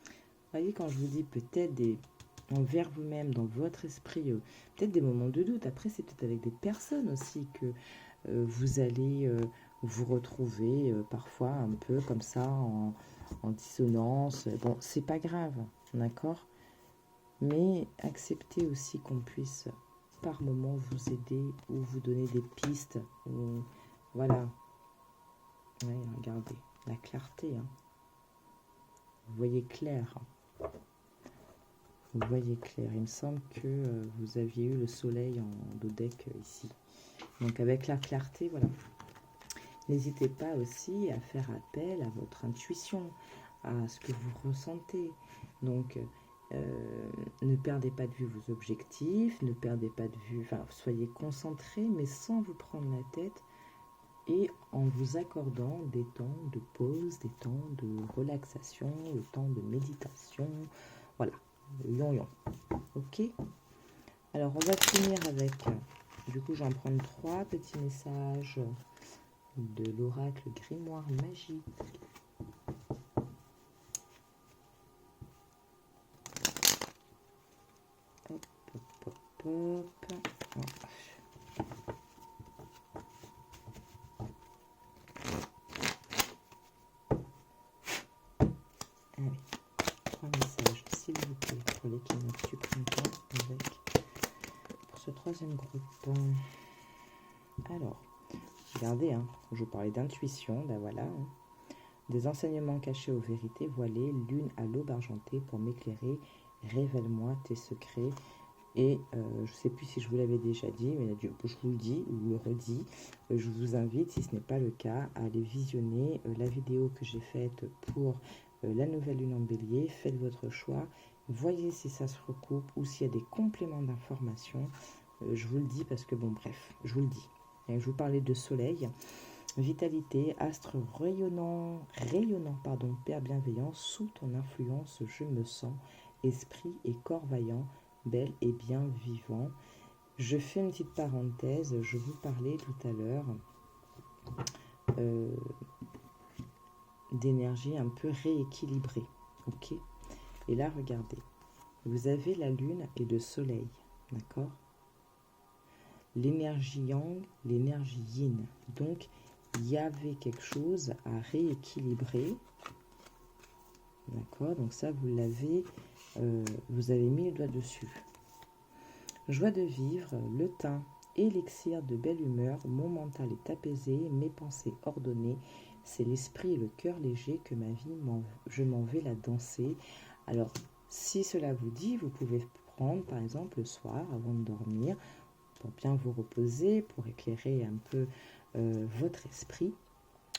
Vous voyez, quand je vous dis peut-être envers vous-même, dans votre esprit, peut-être des moments de doute. Après, c'est peut-être avec des personnes aussi que vous allez vous retrouver parfois un peu comme ça en dissonance. Bon, c'est pas grave, d'accord? Mais acceptez aussi qu'on puisse par moment vous aider ou vous donner des pistes. Ou, voilà. Ouais, regardez, la clarté. Hein. Vous voyez clair. Vous voyez clair. Il me semble que vous aviez eu le soleil en dodeck ici. Donc avec la clarté, voilà. N'hésitez pas aussi à faire appel à votre intuition, à ce que vous ressentez. Donc ne perdez pas de vue vos objectifs, ne perdez pas de vue, enfin soyez concentrés, mais sans vous prendre la tête et en vous accordant des temps de pause, des temps de relaxation, le temps de méditation. Voilà. Yon. Ok. Alors, on va finir avec, du coup, je vais en prendre 3 petits messages de l'oracle grimoire magique. Hop, hop, hop, hop. Allez, 3 messages, s'il vous plaît, pour l'équinoxe du printemps pour ce 3e groupe. Alors, regardez, hein, je vous parlais d'intuition, ben voilà. Hein. Des enseignements cachés aux vérités voilées, l'une à l'aube argentée pour m'éclairer. Révèle-moi tes secrets. Et je ne sais plus si je vous l'avais déjà dit, mais je vous le dis ou le redis. Je vous invite, si ce n'est pas le cas, à aller visionner la vidéo que j'ai faite pour la nouvelle lune en bélier. Faites votre choix. Voyez si ça se recoupe ou s'il y a des compléments d'informations. Je vous le dis parce que, bon, bref, je vous le dis. Et je vous parlais de soleil. Vitalité, astre rayonnant, Père bienveillant, sous ton influence je me sens, esprit et corps vaillant, bel et bien vivant. Je fais une petite parenthèse, je vous parlais tout à l'heure d'énergie un peu rééquilibrée, ok? Et là, regardez, vous avez la lune et le soleil, d'accord? L'énergie yang, l'énergie yin, donc il y avait quelque chose à rééquilibrer. D'accord, donc ça, vous l'avez, vous avez mis le doigt dessus. Joie de vivre, le teint, élixir de belle humeur, mon mental est apaisé, mes pensées ordonnées, c'est l'esprit et le cœur léger que ma vie, je m'en vais la danser. Alors, si cela vous dit, vous pouvez prendre, par exemple, le soir, avant de dormir, pour bien vous reposer, pour éclairer un peu votre esprit,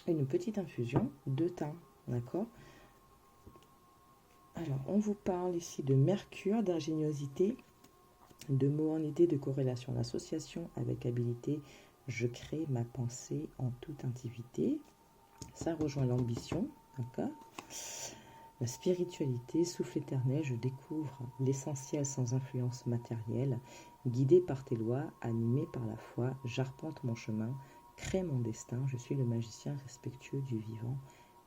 une petite infusion de thym, d'accord? Alors, on vous parle ici de mercure, d'ingéniosité, de mots en idée, de corrélation, d'association avec habilité. Je crée ma pensée en toute intimité. Ça rejoint l'ambition, d'accord? La spiritualité, souffle éternel, je découvre l'essentiel sans influence matérielle. Guidé par tes lois, animé par la foi, j'arpente mon chemin, crée mon destin. Je suis le magicien respectueux du vivant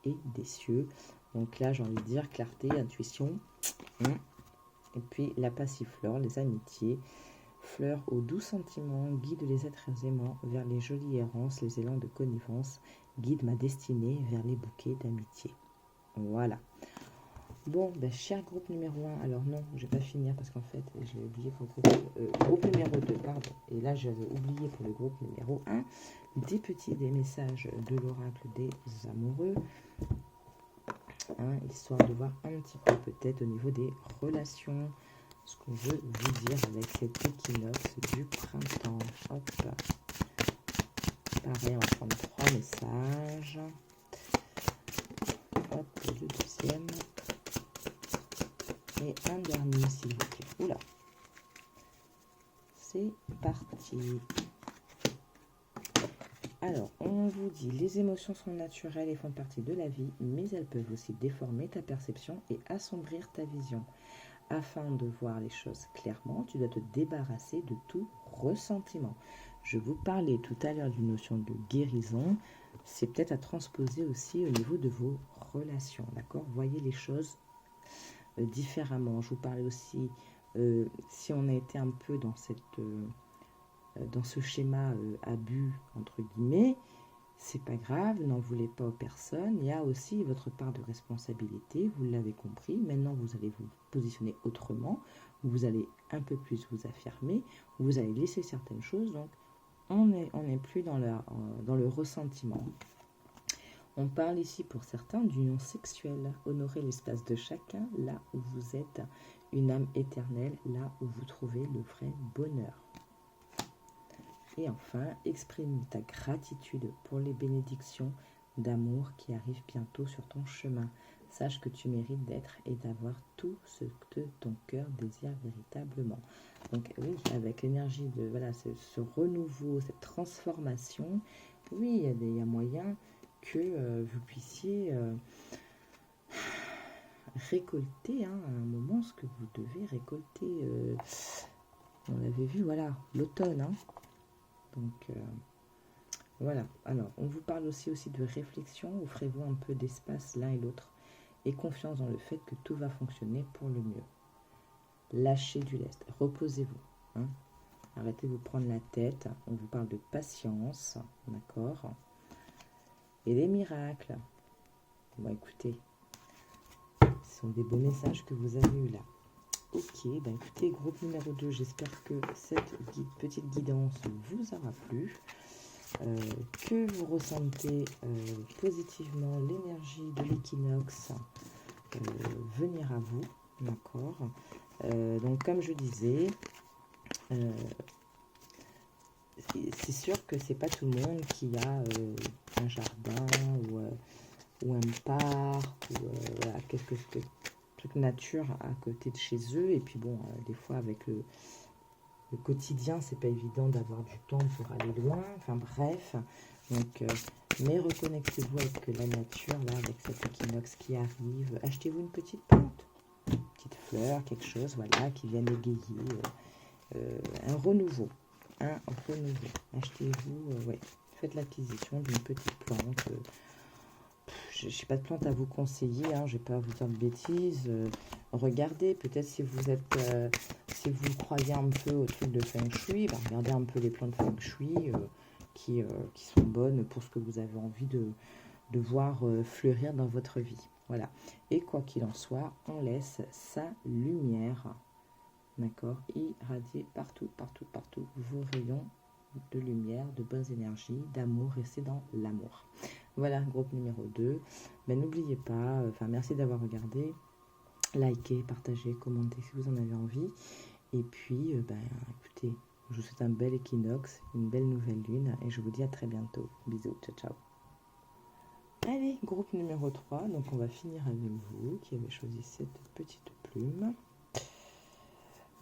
et des cieux. Donc là, j'ai envie de dire clarté, intuition. Et puis la passiflore, les amitiés, fleurs aux doux sentiments, guide les êtres aimants vers les jolies errances, les élans de connivence, guide ma destinée vers les bouquets d'amitié. Voilà. Bon, ben, cher groupe numéro 1, alors non, je vais pas finir parce qu'en fait, je l'ai oublié pour le groupe numéro 2, pardon. Et là, j'avais oublié pour le groupe numéro 1, des messages de l'oracle des amoureux, hein, histoire de voir un petit peu peut-être au niveau des relations, ce qu'on veut vous dire avec cet équinoxe du printemps. Hop. Pareil, on va prendre 3 messages. Hop, le deuxième. Et un dernier, s'il vous plaît. Oula. C'est parti. Alors, on vous dit, les émotions sont naturelles et font partie de la vie, mais elles peuvent aussi déformer ta perception et assombrir ta vision. Afin de voir les choses clairement, tu dois te débarrasser de tout ressentiment. Je vous parlais tout à l'heure d'une notion de guérison. C'est peut-être à transposer aussi au niveau de vos relations, d'accord? Voyez les choses différemment. Je vous parlais aussi, si on a été un peu dans ce schéma abus, entre guillemets, c'est pas grave, n'en voulez pas aux personnes. Il y a aussi votre part de responsabilité, vous l'avez compris. Maintenant, vous allez vous positionner autrement, vous allez un peu plus vous affirmer, vous allez laisser certaines choses. Donc, on n'est plus dans le ressentiment. On parle ici pour certains d'union sexuelle. Honorez l'espace de chacun, là où vous êtes une âme éternelle, là où vous trouvez le vrai bonheur. Et enfin, exprime ta gratitude pour les bénédictions d'amour qui arrivent bientôt sur ton chemin. Sache que tu mérites d'être et d'avoir tout ce que ton cœur désire véritablement. Donc oui, avec l'énergie de voilà, ce renouveau, cette transformation, oui, il y a moyen que vous puissiez récolter à un moment ce que vous devez récolter. On l'avait vu, voilà, l'automne. Donc, voilà. Alors, on vous parle aussi de réflexion. Offrez-vous un peu d'espace l'un et l'autre. Et confiance dans le fait que tout va fonctionner pour le mieux. Lâchez du lest. Reposez-vous. Arrêtez de vous prendre la tête. On vous parle de patience. D'accord? Et les miracles. Bon, écoutez. Ce sont des beaux messages que vous avez eus là. Ok, ben écoutez, groupe numéro 2, j'espère que cette petite guidance vous aura plu, que vous ressentez positivement l'énergie de l'équinoxe venir à vous, d'accord? Donc comme je disais, c'est sûr que c'est pas tout le monde qui a un jardin ou un parc ou voilà, quelque truc nature à côté de chez eux. Et puis bon, des fois avec le quotidien, c'est pas évident d'avoir du temps pour aller loin. Enfin bref, donc mais reconnectez-vous avec la nature là, avec cet équinoxe qui arrive. Achetez-vous une petite plante, une petite fleur, quelque chose, voilà, qui vienne égayer un renouveau. Achetez-vous, ouais, faites l'acquisition d'une petite plante. Je n'ai pas de plante à vous conseiller, je ne vais pas vous dire de bêtises. Regardez, peut-être si vous croyez un peu au truc de Feng Shui, regardez un peu les plantes Feng Shui qui sont bonnes pour ce que vous avez envie de voir fleurir dans votre vie. Voilà. Et quoi qu'il en soit, on laisse sa lumière, d'accord, irradier partout vos rayons de lumière, de bonnes énergies, d'amour, restez dans l'amour. Voilà, groupe numéro 2. Ben, n'oubliez pas, merci d'avoir regardé. Likez, partagez, commentez si vous en avez envie. Et puis, écoutez, je vous souhaite un bel équinoxe, une belle nouvelle lune. Et je vous dis à très bientôt. Bisous, ciao, ciao. Allez, groupe numéro 3. Donc, on va finir avec vous qui avez choisi cette petite plume.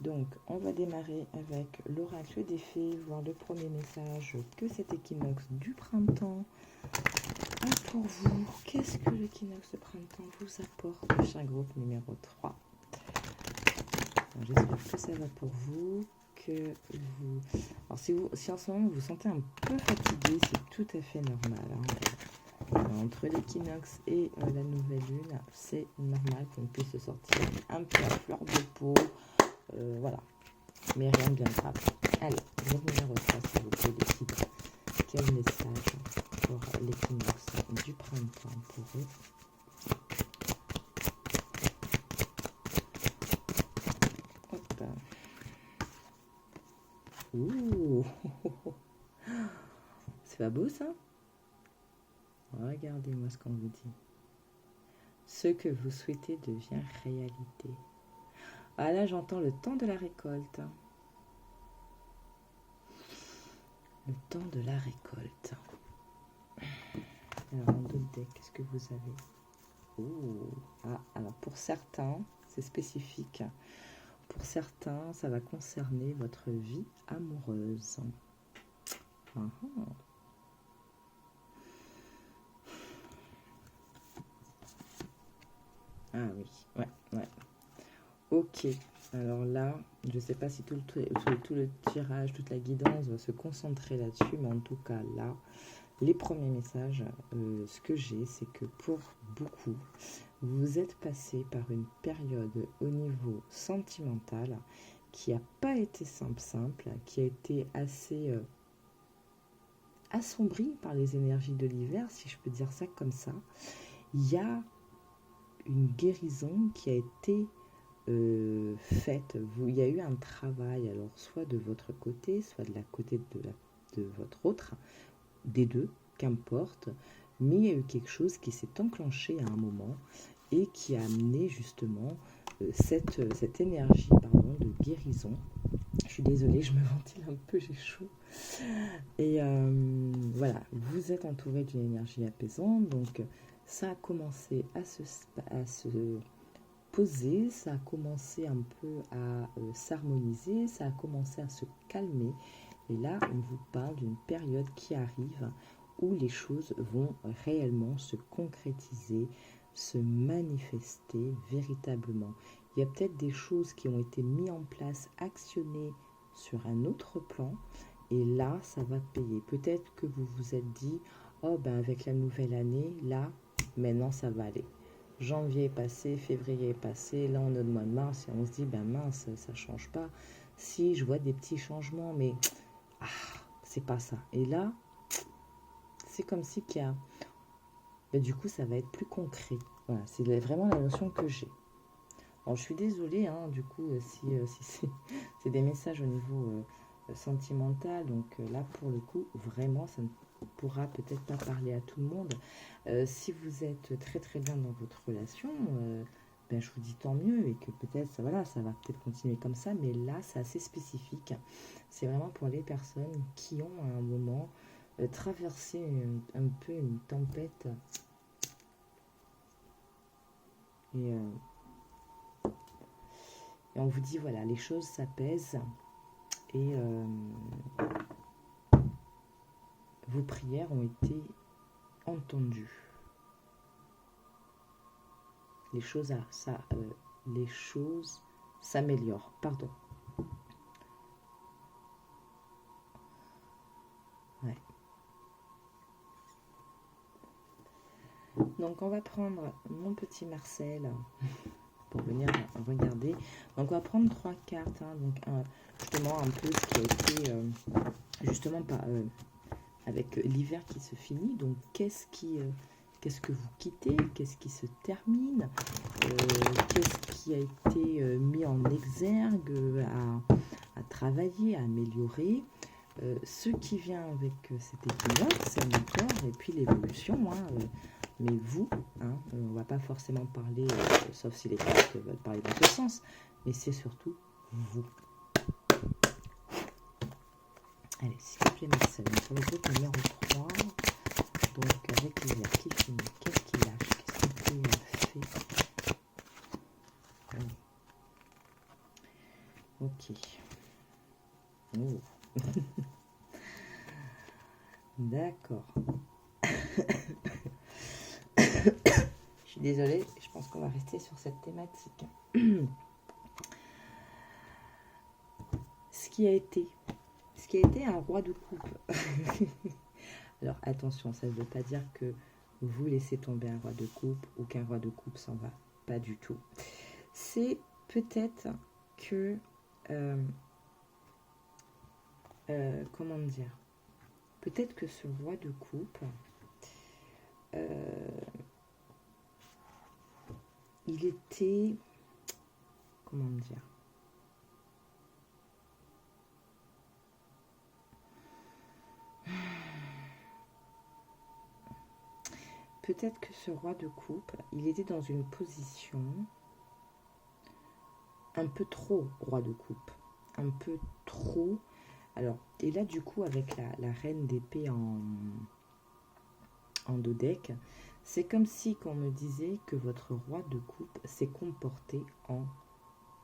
Donc, on va démarrer avec l'oracle des fées, voir le premier message que cet équinoxe du printemps a pour vous. Qu'est-ce que l'équinoxe de printemps vous apporte, cher groupe numéro 3? J'espère que ça va pour vous, Alors, si en ce moment vous vous sentez un peu fatigué, c'est tout à fait normal. entre l'équinoxe et la nouvelle lune, c'est normal qu'on puisse se sortir un peu à fleur de peau. Voilà, mais rien de bien grave. Allez, le numéro 3, s'il vous plaît, les tigres. Quel message pour l'équinoxe du printemps pour eux? Hop. Ouh. C'est pas beau ça? Regardez-moi ce qu'on vous dit. Ce que vous souhaitez devient réalité. Ah là, j'entends le temps de la récolte. Le temps de la récolte. Alors, en d'autres decks, qu'est-ce que vous avez? Oh. Ah, alors pour certains, c'est spécifique. Pour certains, ça va concerner votre vie amoureuse. Ah oui, ouais. Ok, alors là, je ne sais pas si tout le tirage, toute la guidance va se concentrer là-dessus, mais en tout cas là, les premiers messages, ce que j'ai, c'est que pour beaucoup, vous êtes passé par une période au niveau sentimental qui n'a pas été simple, qui a été assez assombrie par les énergies de l'hiver, si je peux dire ça comme ça. Il y a une guérison qui a été faite. Il y a eu un travail, alors soit de votre côté, soit de la côté de votre autre, des deux, qu'importe, mais il y a eu quelque chose qui s'est enclenché à un moment et qui a amené justement cette énergie de guérison. Je suis désolée, je me ventile un peu, j'ai chaud. Et voilà, vous êtes entouré d'une énergie apaisante, donc ça a commencé à se poser, ça a commencé un peu à s'harmoniser, ça a commencé à se calmer. Et là, on vous parle d'une période qui arrive où les choses vont réellement se concrétiser, se manifester véritablement. Il y a peut-être des choses qui ont été mises en place, actionnées sur un autre plan, et là, ça va payer. Peut-être que vous vous êtes dit, oh ben avec la nouvelle année, là, maintenant ça va aller. Janvier est passé, février est passé, là on est au mois de mars et on se dit, ben mince, ça change pas. Si, je vois des petits changements, mais c'est pas ça. Et là, c'est comme si qu'il y a... Ben, du coup, ça va être plus concret. Voilà, c'est vraiment la notion que j'ai. Alors, je suis désolée, hein, du coup, si c'est des messages au niveau sentimental. Donc là, pour le coup, vraiment, ça ne pourra peut-être pas parler à tout le monde. Si vous êtes très très bien dans votre relation, ben, je vous dis tant mieux et que peut-être ça va peut-être continuer comme ça, mais là c'est assez spécifique. C'est vraiment pour les personnes qui ont à un moment traversé un peu une tempête et on vous dit voilà, les choses s'apaisent et vos prières ont été entendues. Les choses s'améliorent. Pardon. Ouais. Donc on va prendre mon petit Marcel pour venir regarder. Donc on va prendre 3 cartes. Hein, donc justement un peu ce qui a été justement avec l'hiver qui se finit. Donc qu'est-ce que vous quittez? Qu'est-ce qui se termine? Qu'est-ce qui a été mis en exergue à travailler, à améliorer? Ce qui vient avec cet équinoxe, d'accord, et puis l'évolution, hein, mais vous, hein, on ne va pas forcément parler, sauf si les cartes veulent parler dans ce sens, mais c'est surtout vous. Allez, s'il vous plaît, Marcel, sur le groupe numéro 3, donc avec l'hiver qui finit, qu'est-ce qu'il lâche? Qu'est-ce qu'il fait? Allez. Ok. Oh. D'accord. Je suis désolée, je pense qu'on va rester sur cette thématique. Ce qui a été un roi de coupe. Alors attention, ça ne veut pas dire que vous laissez tomber un roi de coupe ou qu'un roi de coupe s'en va. Pas du tout. C'est peut-être que... comment dire? Peut-être que ce roi de coupe, il était... Comment dire? Peut-être que ce roi de coupe, il était dans une position un peu trop roi de coupe. Un peu trop... Alors, et là, du coup, avec la reine d'épée en dodec, c'est comme si qu'on me disait que votre roi de coupe s'est comporté en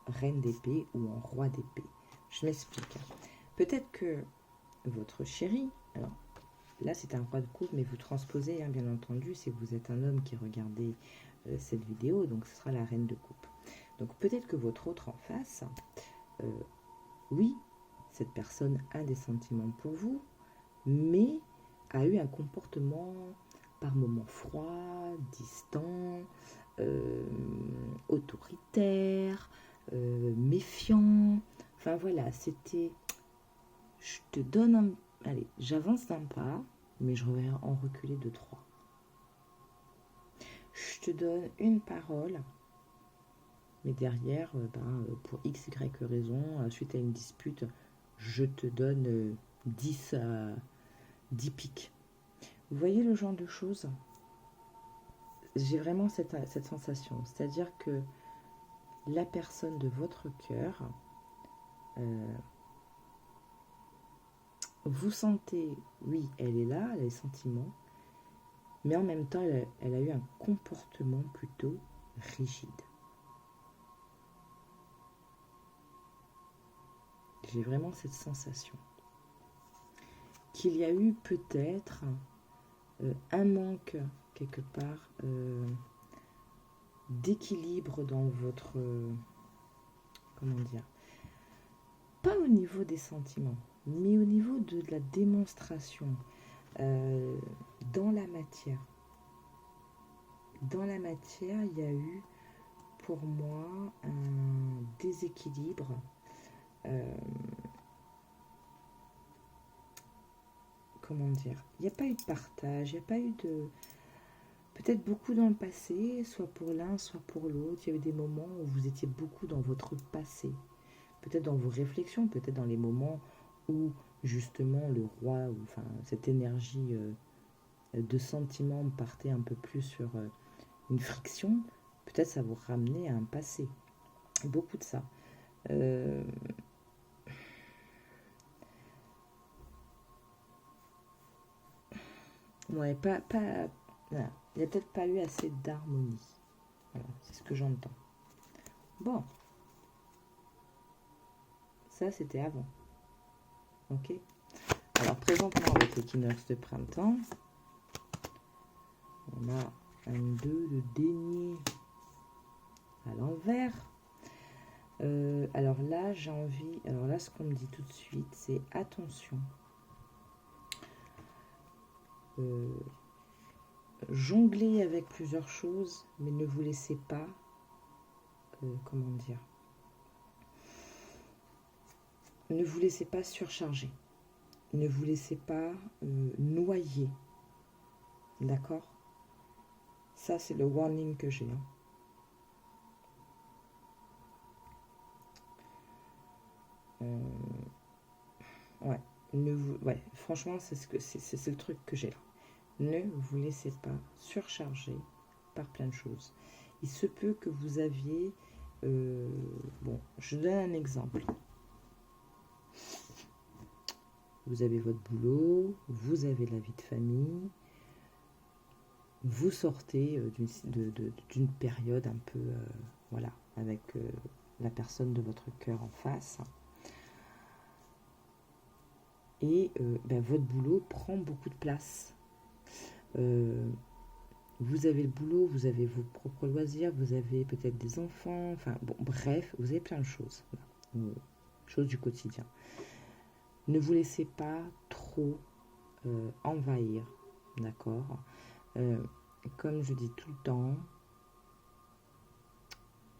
reine d'épée ou en roi d'épée. Je m'explique. Peut-être que votre chéri, alors là c'est un roi de coupe, mais vous transposez, hein, bien entendu, si vous êtes un homme qui regardez cette vidéo, donc ce sera la reine de coupe. Donc peut-être que votre autre en face, oui, cette personne a des sentiments pour vous, mais a eu un comportement par moments froid, distant, autoritaire, méfiant. Enfin voilà, c'était... Je te donne un... Allez, j'avance d'un pas, mais je reviens en reculer de 3. Je te donne une parole, mais derrière, pour x, y raison, suite à une dispute, je te donne 10 piques. Vous voyez le genre de choses? J'ai vraiment cette sensation. C'est-à-dire que la personne de votre cœur, vous sentez, oui, elle est là, elle a les sentiments, mais en même temps, elle a eu un comportement plutôt rigide. J'ai vraiment cette sensation qu'il y a eu peut-être un manque quelque part d'équilibre dans votre... comment dire? Pas au niveau des sentiments, mais au niveau de la démonstration dans la matière. Dans la matière, il y a eu pour moi un déséquilibre. Comment dire? Il n'y a pas eu de partage, il n'y a pas eu de... Peut-être beaucoup dans le passé, soit pour l'un, soit pour l'autre. Il y a eu des moments où vous étiez beaucoup dans votre passé. Peut-être dans vos réflexions, peut-être dans les moments où justement le roi, ou enfin cette énergie de sentiment partait un peu plus sur une friction. Peut-être ça vous ramenait à un passé. Beaucoup de ça. Ouais, voilà. Il n'y a peut-être pas eu assez d'harmonie. Voilà, c'est ce que j'entends. Bon. Ça, c'était avant. Ok. Alors, présentement, avec l'équinoxe de printemps, on a un 2 de denier à l'envers. Alors là, j'ai envie... Alors là, ce qu'on me dit tout de suite, c'est attention. Jonglez avec plusieurs choses, mais ne vous laissez pas... comment dire? Ne vous laissez pas surcharger. Ne vous laissez pas noyer. D'accord? Ça, c'est le warning que j'ai. Ouais. Ouais, franchement, c'est le truc que j'ai là. Ne vous laissez pas surcharger par plein de choses. Il se peut que vous aviez... bon, je donne un exemple. Vous avez votre boulot, vous avez la vie de famille, vous sortez d'une période un peu, voilà, avec la personne de votre cœur en face. Et votre boulot prend beaucoup de place. Vous avez le boulot, vous avez vos propres loisirs, vous avez peut-être des enfants, enfin bon, bref, vous avez plein de choses. Voilà. Choses du quotidien. Ne vous laissez pas trop envahir, d'accord? comme je dis tout le temps,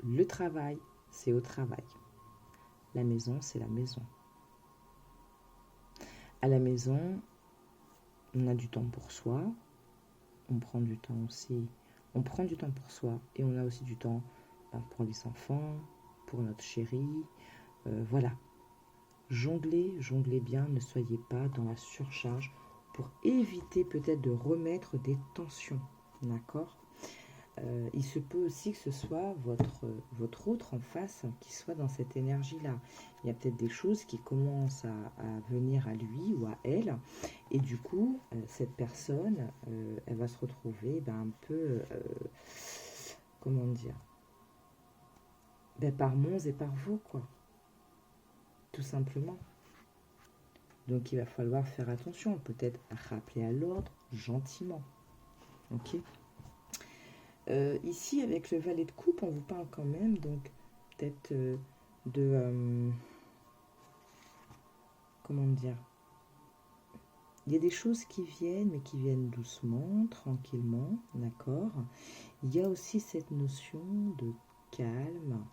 le travail, c'est au travail. La maison, c'est la maison. À la maison, on a du temps pour soi, on prend du temps aussi, on prend du temps pour soi et on a aussi du temps pour les enfants, pour notre chérie, voilà. Jonglez, jonglez bien, ne soyez pas dans la surcharge pour éviter peut-être de remettre des tensions, d'accord? Il se peut aussi que ce soit votre autre en face qui soit dans cette énergie-là. Il y a peut-être des choses qui commencent à venir à lui ou à elle. Et du coup, cette personne, elle va se retrouver un peu, comment dire, par Mons et par vous, quoi. Tout simplement. Donc il va falloir faire attention, peut-être rappeler à l'ordre gentiment. Ok? Ici, avec le valet de coupe, on vous parle quand même, donc peut-être de... comment dire? Il y a des choses qui viennent, mais qui viennent doucement, tranquillement, d'accord? Il y a aussi cette notion de calme.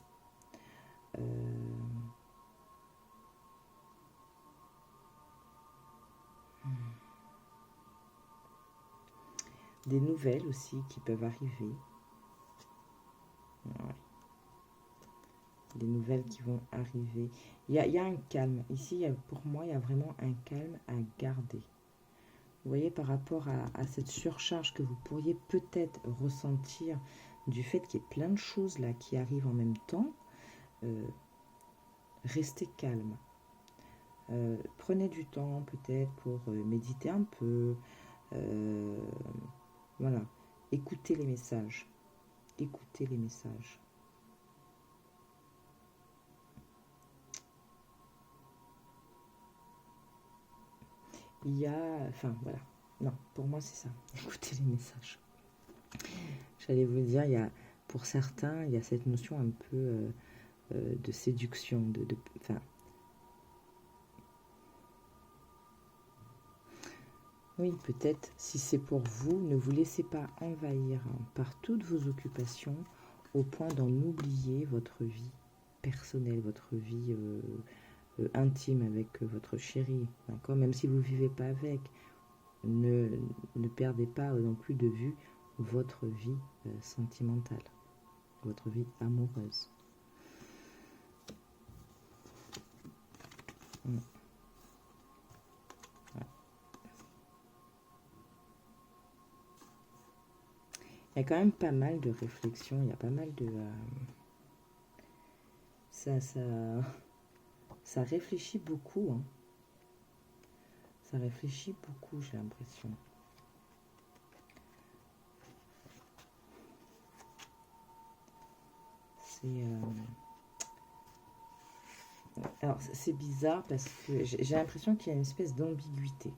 Des nouvelles aussi qui peuvent arriver. Ouais. Des nouvelles qui vont arriver. Il y a un calme. Ici, pour moi, il y a vraiment un calme à garder. Vous voyez, par rapport à cette surcharge que vous pourriez peut-être ressentir du fait qu'il y ait plein de choses là qui arrivent en même temps, restez calme. Prenez du temps peut-être pour méditer un peu. Voilà. Écoutez les messages. Écoutez les messages. Il y a... Enfin, voilà. Non, pour moi, c'est ça. Écoutez les messages. J'allais vous dire, pour certains, il y a cette notion un peu de séduction, enfin, oui, peut-être, si c'est pour vous, ne vous laissez pas envahir par toutes vos occupations au point d'en oublier votre vie personnelle, votre vie intime avec votre chéri, d'accord? Même si vous ne vivez pas avec, ne perdez pas non plus de vue votre vie sentimentale, votre vie amoureuse. Mm. Il y a quand même pas mal de réflexions, il y a pas mal de... ça réfléchit beaucoup, hein. Ça réfléchit beaucoup, j'ai l'impression. Alors, c'est bizarre parce que j'ai l'impression qu'il y a une espèce d'ambiguïté.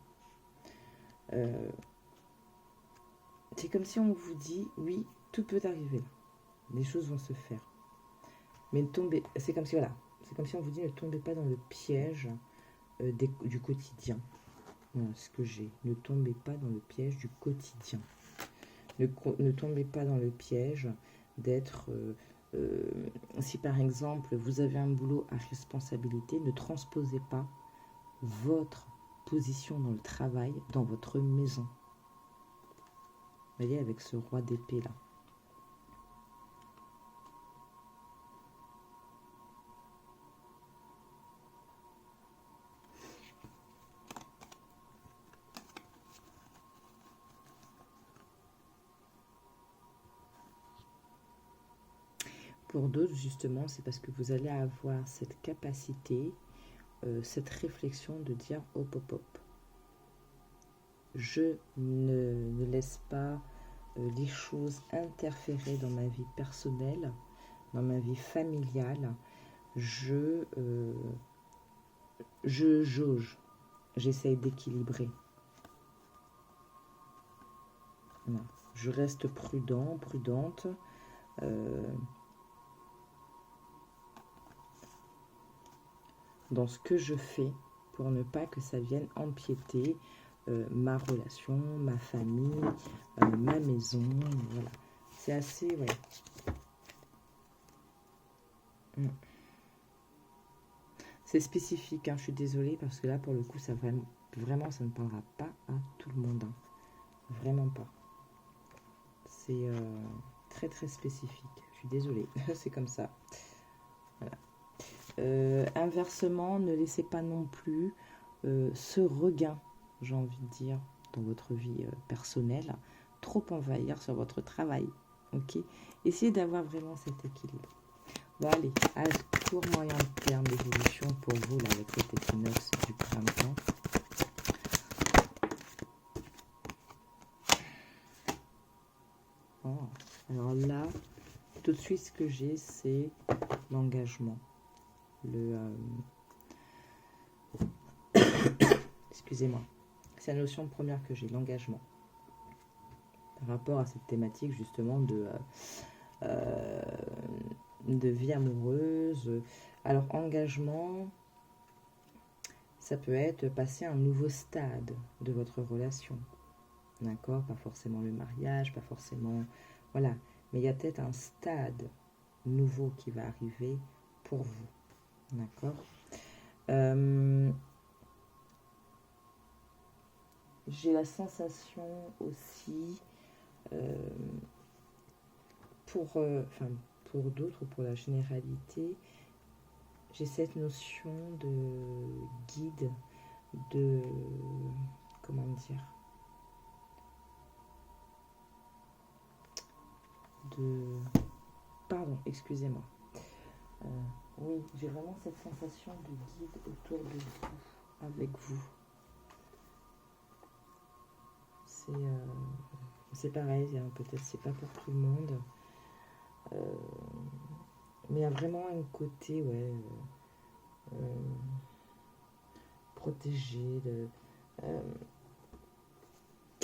C'est comme si on vous dit, oui, tout peut arriver là. Les choses vont se faire. Mais c'est comme si, voilà, c'est comme si on vous dit, ne tombez pas dans le piège du quotidien. Voilà ce que j'ai. Ne tombez pas dans le piège du quotidien. Ne tombez pas dans le piège d'être... si par exemple vous avez un boulot à responsabilité, ne transposez pas votre position dans le travail dans votre maison. Vous voyez, avec ce roi d'épée là. Pour d'autres, justement, c'est parce que vous allez avoir cette capacité, cette réflexion de dire hop, hop, hop. Je ne laisse pas les choses interférer dans ma vie personnelle, dans ma vie familiale. Je jauge, j'essaye d'équilibrer. Voilà. Je reste prudent, prudente. Dans ce que je fais pour ne pas que ça vienne empiéter ma relation, ma famille, ma maison, voilà. C'est assez, ouais. C'est spécifique, hein, je suis désolée, parce que là, pour le coup, ça vraiment, ça ne parlera pas à tout le monde. Hein. Vraiment pas. C'est très, très spécifique. Je suis désolée, c'est comme ça. Voilà. Inversement, ne laissez pas non plus ce regain, j'ai envie de dire, dans votre vie personnelle, trop envahir sur votre travail. Ok. Essayez d'avoir vraiment cet équilibre. Bon, allez, à court moyen terme d'évolution pour vous, là, avec cet équinoxe du printemps. Oh. Alors là, tout de suite, ce que j'ai, c'est l'engagement. Excusez-moi. C'est la notion première que j'ai, l'engagement. Par rapport à cette thématique, justement, de vie amoureuse. Alors, engagement, ça peut être passer à un nouveau stade de votre relation. D'accord? Pas forcément le mariage, pas forcément... Voilà. Mais il y a peut-être un stade nouveau qui va arriver pour vous. D'accord? J'ai la sensation aussi, pour d'autres, pour la généralité, j'ai cette notion de guide, de... Comment dire? Pardon, excusez-moi. Oui, j'ai vraiment cette sensation de guide autour de vous, avec vous. C'est pareil, hein, peut-être c'est pas pour tout le monde. Mais il y a vraiment un côté, ouais, protégé,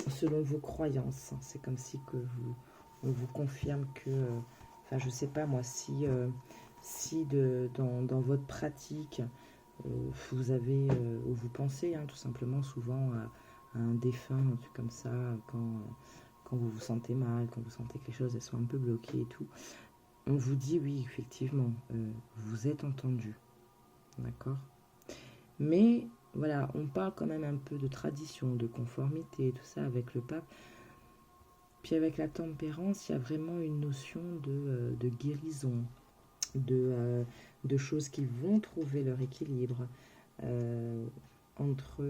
selon vos croyances. C'est comme si on vous confirme que, enfin, je sais pas moi, si dans votre pratique, vous avez, ou vous pensez, hein, tout simplement, souvent à un défunt, un truc comme ça, quand vous vous sentez mal, quand vous sentez que les choses elles sont un peu bloquées et tout, on vous dit oui, effectivement, vous êtes entendu, d'accord? Mais voilà, on parle quand même un peu de tradition, de conformité, tout ça avec le pape. Puis avec la tempérance, il y a vraiment une notion de guérison, de choses qui vont trouver leur équilibre entre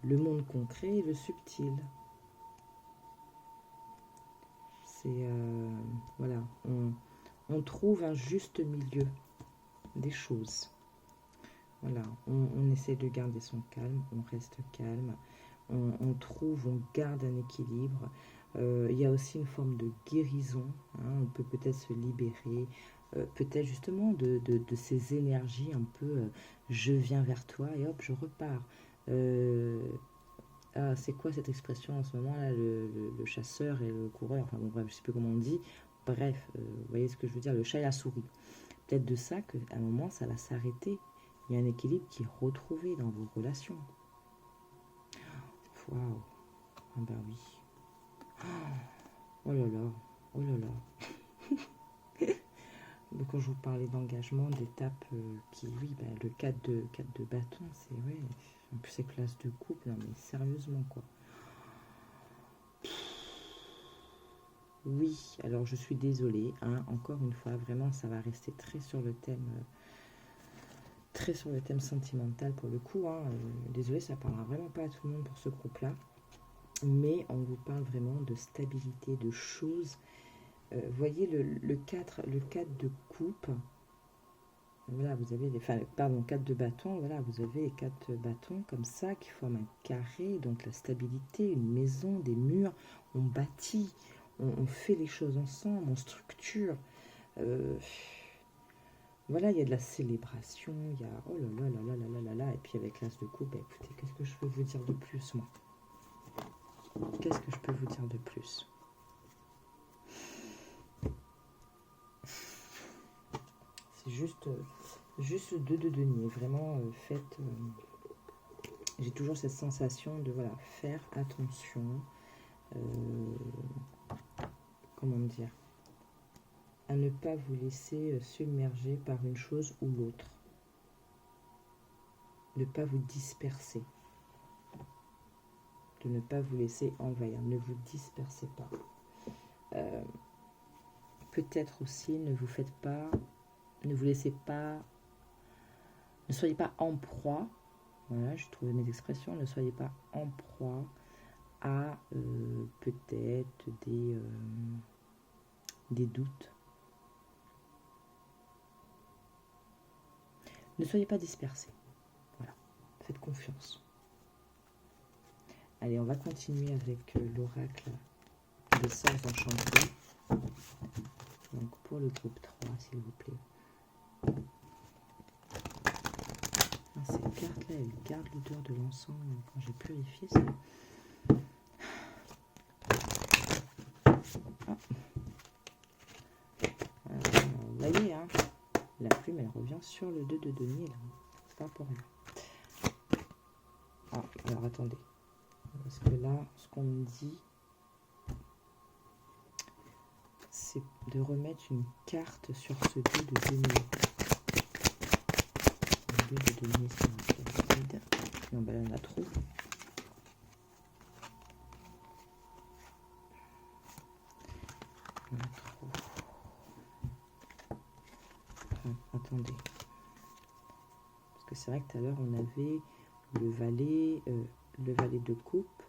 le monde concret et le subtil. C'est voilà, on trouve un juste milieu des choses. Voilà, on essaie de garder son calme, on reste calme, on trouve, on garde un équilibre. Il y a aussi une forme de guérison, hein, on peut peut-être se libérer, peut-être justement de ces énergies un peu je viens vers toi et hop, je repars. C'est quoi cette expression en ce moment-là, le chasseur et le coureur, enfin bon bref, je sais plus comment on dit. Bref, vous voyez ce que je veux dire, le chat et la souris. Peut-être de ça qu'à un moment, ça va s'arrêter. Il y a un équilibre qui est retrouvé dans vos relations. Waouh. Ah bah oui. Oh là là. Oh là là. Donc, quand je vous parlais d'engagement, d'étapes qui, oui, bah, le 4 de bâton, c'est, ouais, en plus c'est classe de couple, non mais sérieusement quoi. Oui, alors je suis désolée, hein, encore une fois, vraiment ça va rester très sur le thème sentimental pour le coup, hein. Désolée, ça parlera vraiment pas à tout le monde pour ce groupe-là, mais on vous parle vraiment de stabilité, de choses. Voyez le 4 de coupe, voilà, vous avez 4 de bâton, voilà, vous avez les 4 bâtons comme ça qui forment un carré, donc la stabilité, une maison, des murs, on bâtit, on fait les choses ensemble, on structure. Voilà, il y a de la célébration, il y a oh là là là là là là là là, et puis avec l'as de coupe, bah, écoutez, qu'est-ce que je peux vous dire de plus, moi? Qu'est-ce que je peux vous dire de plus? C'est juste 2 de denier, vraiment, faites j'ai toujours cette sensation de voilà, faire attention, comment dire, à ne pas vous laisser submerger par une chose ou l'autre. Ne pas vous disperser. De ne pas vous laisser envahir. Ne vous dispersez pas. Peut-être aussi, ne vous laissez pas, ne soyez pas en proie. Voilà, je trouve mes expressions. Ne soyez pas en proie à peut-être des doutes. Ne soyez pas dispersés. Voilà, faites confiance. Allez, on va continuer avec l'oracle des sorts enchantés. Donc pour le groupe 3, s'il vous plaît. Cette carte-là, elle garde l'odeur de l'encens quand j'ai purifié ça. Vous voyez, hein, la plume, elle revient sur le 2 de denier, là. C'est pas pour rien. Ah, alors attendez. Parce que là, ce qu'on me dit, c'est de remettre une carte sur ce 2 de denier. Le 2 de denier, c'est un vide. Non, ben là, on a trop. On a trop. Ah, attendez. Parce que c'est vrai que tout à l'heure, on avait le valet de coupe,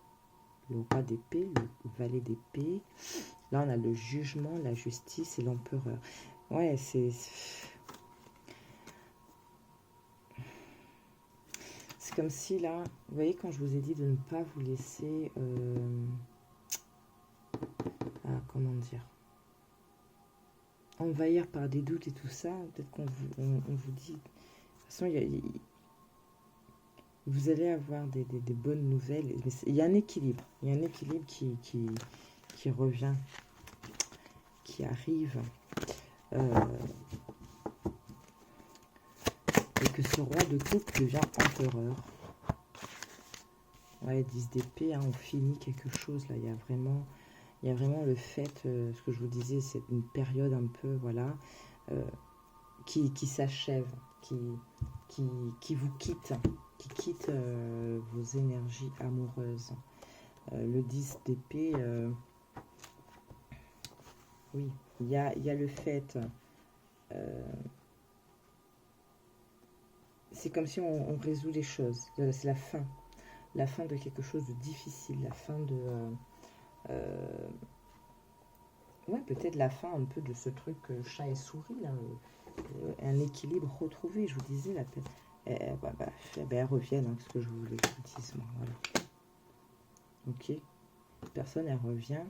le roi d'épée, le valet d'épée. Là, on a le jugement, la justice et l'empereur. Ouais, c'est comme si là, vous voyez quand je vous ai dit de ne pas vous laisser, comment dire, envahir par des doutes et tout ça. Peut-être qu'on vous dit, de toute façon, vous allez avoir des bonnes nouvelles. Il y a un équilibre, qui revient, qui arrive. Et que ce roi de coupe devient empereur. Ouais, 10 d'épée, hein, on finit quelque chose là. Il y a vraiment le fait, ce que je vous disais, c'est une période un peu, voilà, qui s'achève, qui vous quitte, qui quitte vos énergies amoureuses. Le 10 d'épée, oui, il y a le fait, c'est comme si on résout les choses, c'est la fin de quelque chose de difficile, la fin de... ouais, peut-être la fin un peu de ce truc chat et souris, là, un équilibre retrouvé, je vous disais, elles reviennent, hein, ce que je voulais que je vous dise, moi, voilà. Ok, personne, elle revient,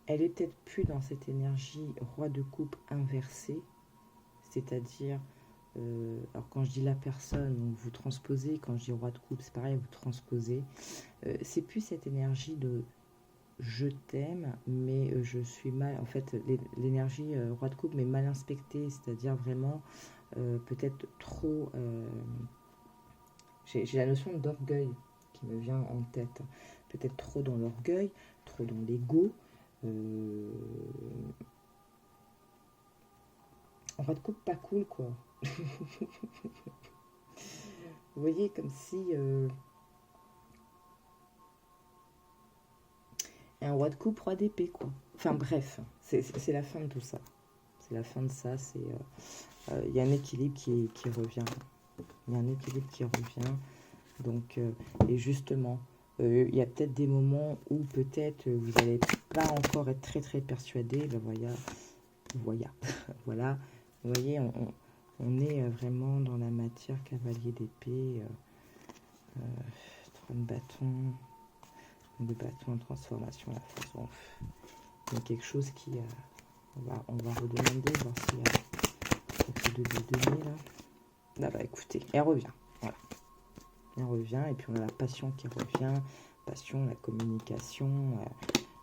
elle est peut-être plus dans cette énergie roi de coupe inversée, c'est-à-dire... alors quand je dis la personne, vous transposez, quand je dis roi de coupe, c'est pareil, vous transposez. C'est plus cette énergie de je t'aime, mais je suis mal. En fait, l'énergie roi de coupe, mais mal inspectée, c'est-à-dire vraiment peut-être trop. J'ai la notion d'orgueil qui me vient en tête. Peut-être trop dans l'orgueil, trop dans l'ego. Roi de coupe, pas cool, quoi. Vous voyez, comme si un roi de coupe, roi d'épée, quoi. Enfin bref, c'est la fin de tout ça. C'est la fin de ça. Il y a un équilibre qui revient. Il y a un équilibre qui revient. Donc, et justement, il y a peut-être des moments où peut-être vous n'allez pas encore être très très persuadé. Ben voilà. Vous voyez, on est vraiment dans la matière cavalier d'épée, 3 de bâton, de bâton en transformation à la force. Bon, il y a quelque chose qui... on va redemander, voir s'il y a de données là. Là, bah écoutez, elle revient. Voilà. Elle revient, et puis on a la passion qui revient. Passion, la communication,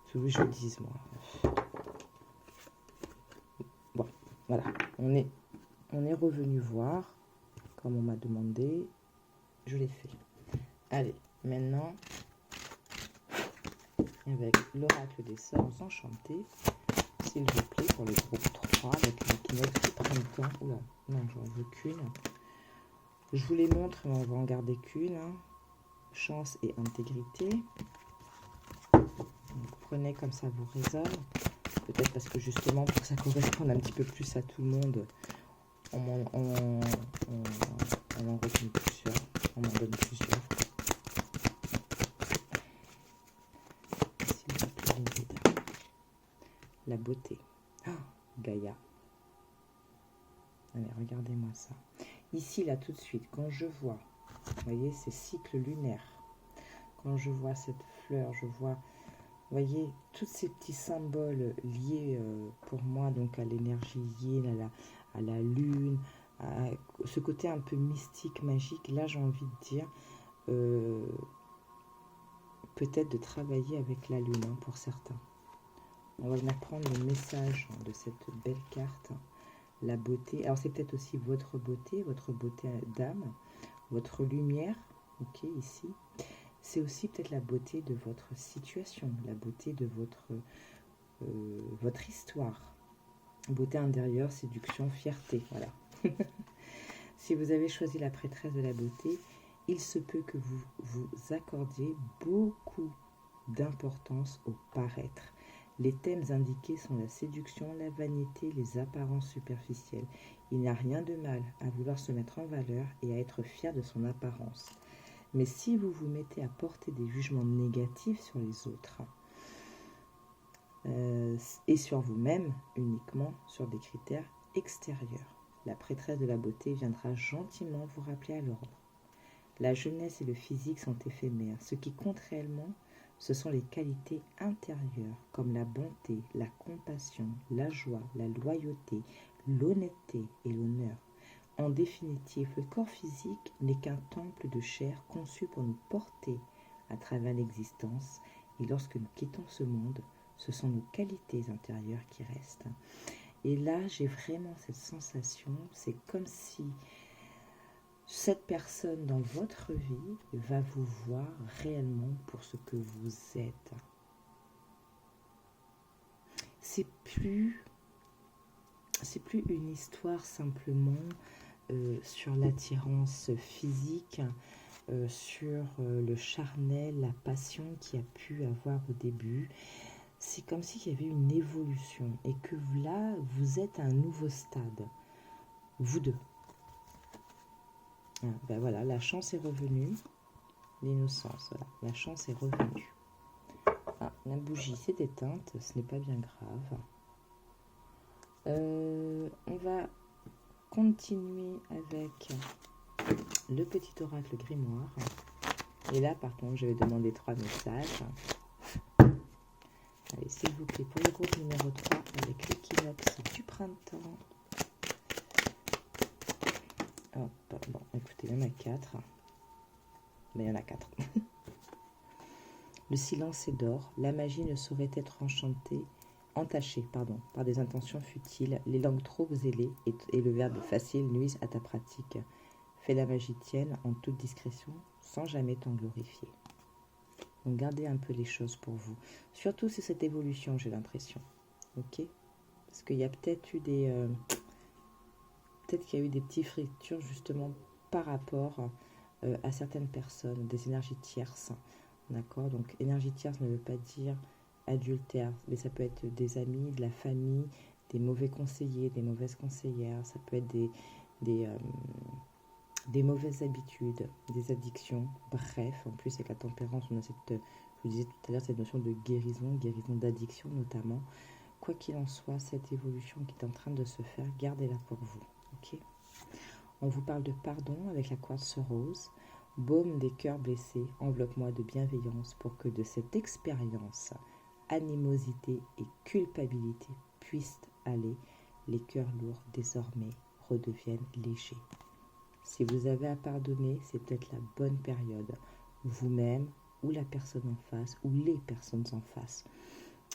ce que je dis, moi. Bon, voilà. On est revenu voir, comme on m'a demandé. Je l'ai fait. Allez, maintenant, avec l'oracle des sorts enchantés, s'il vous plaît, pour le groupe 3, avec l'équinoxe du printemps. Oula, non, j'en veux qu'une. Je vous les montre, mais on va en garder qu'une. Hein. Chance et intégrité. Donc, prenez comme ça vous résonne. Peut-être parce que justement, pour que ça corresponde un petit peu plus à tout le monde, on en retient plusieurs. On en donne plusieurs. S'il vous plaît, la beauté. Oh, Gaïa. Allez, regardez-moi ça. Ici, là, tout de suite, quand je vois, vous voyez, ces cycles lunaires, quand je vois cette fleur, je vois, vous voyez, tous ces petits symboles liés pour moi, donc à l'énergie yin, à la lune, à ce côté un peu mystique, magique, là, j'ai envie de dire, peut-être de travailler avec la lune, hein, pour certains. On va venir prendre le message de cette belle carte. La beauté, alors c'est peut-être aussi votre beauté d'âme, votre lumière, ok, ici. C'est aussi peut-être la beauté de votre situation, la beauté de votre histoire. Beauté intérieure, séduction, fierté, voilà. Si vous avez choisi la prêtresse de la beauté, il se peut que vous vous accordiez beaucoup d'importance au paraître. Les thèmes indiqués sont la séduction, la vanité, les apparences superficielles. Il n'y a rien de mal à vouloir se mettre en valeur et à être fier de son apparence. Mais si vous vous mettez à porter des jugements négatifs sur les autres et sur vous-même, uniquement sur des critères extérieurs, la prêtresse de la beauté viendra gentiment vous rappeler à l'ordre. La jeunesse et le physique sont éphémères. Ce qui compte réellement, ce sont les qualités intérieures, comme la bonté, la compassion, la joie, la loyauté, l'honnêteté et l'honneur. En définitive, le corps physique n'est qu'un temple de chair conçu pour nous porter à travers l'existence. Et lorsque nous quittons ce monde, ce sont nos qualités intérieures qui restent. Et là, j'ai vraiment cette sensation, c'est comme si cette personne dans votre vie va vous voir réellement pour ce que vous êtes. C'est plus une histoire simplement sur l'attirance physique, sur le charnel, la passion qu'il y a pu avoir au début. C'est comme s'il y avait une évolution et que là, vous êtes à un nouveau stade, vous deux. Ah, ben voilà, la chance est revenue, l'innocence, voilà, la chance est revenue. Ah, la bougie s'est éteinte, ce n'est pas bien grave. On va continuer avec le petit oracle grimoire. Et là, par contre, je vais demander 3 messages. Allez, s'il vous plaît, pour le groupe numéro 3, avec l'équinoxe du printemps. Hop, bon, écoutez, il y en a 4. Mais il y en a 4. Le silence est d'or. La magie ne saurait être entachée par des intentions futiles. Les langues trop zélées et le verbe facile nuisent à ta pratique. Fais la magie tienne en toute discrétion, sans jamais t'en glorifier. Donc gardez un peu les choses pour vous. Surtout c'est cette évolution, j'ai l'impression. Ok? Parce qu'il y a peut-être eu peut-être qu'il y a eu des petites frictures justement par rapport à certaines personnes, des énergies tierces. D'accord? Donc énergie tierce ne veut pas dire adultère, mais ça peut être des amis, de la famille, des mauvais conseillers, des mauvaises conseillères, ça peut être des mauvaises habitudes, des addictions, bref, en plus avec la tempérance, on a cette, je vous disais tout à l'heure, cette notion de guérison d'addiction notamment. Quoi qu'il en soit, cette évolution qui est en train de se faire, gardez-la pour vous, ok? On vous parle de pardon avec la quartz rose. Baume des cœurs blessés, enveloppe-moi de bienveillance pour que de cette expérience, animosité et culpabilité puissent aller, les cœurs lourds désormais redeviennent légers. Si vous avez à pardonner, c'est peut-être la bonne période, vous-même ou la personne en face ou les personnes en face.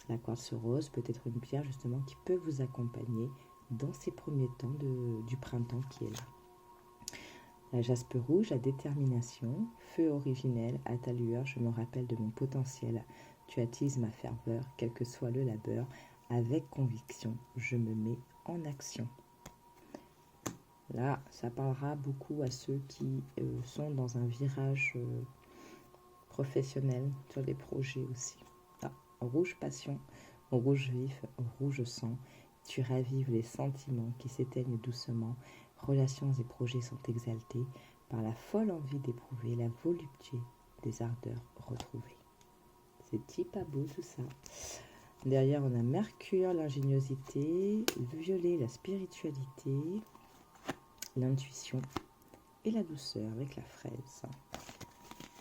La quartz rose peut être une pierre justement qui peut vous accompagner dans ces premiers temps du printemps qui est là. La jaspe rouge, la détermination. Feu originel, à ta lueur, je me rappelle de mon potentiel. Tu attises ma ferveur, quel que soit le labeur. Avec conviction, je me mets en action. Là, ça parlera beaucoup à ceux qui sont dans un virage professionnel, sur des projets aussi. Ah, rouge passion, rouge vif, rouge sang. Tu ravives les sentiments qui s'éteignent doucement. Relations et projets sont exaltés par la folle envie d'éprouver la volupté des ardeurs retrouvées. C'est pas beau tout ça. Derrière, on a Mercure, l'ingéniosité, violet, la spiritualité, l'intuition et la douceur avec la fraise.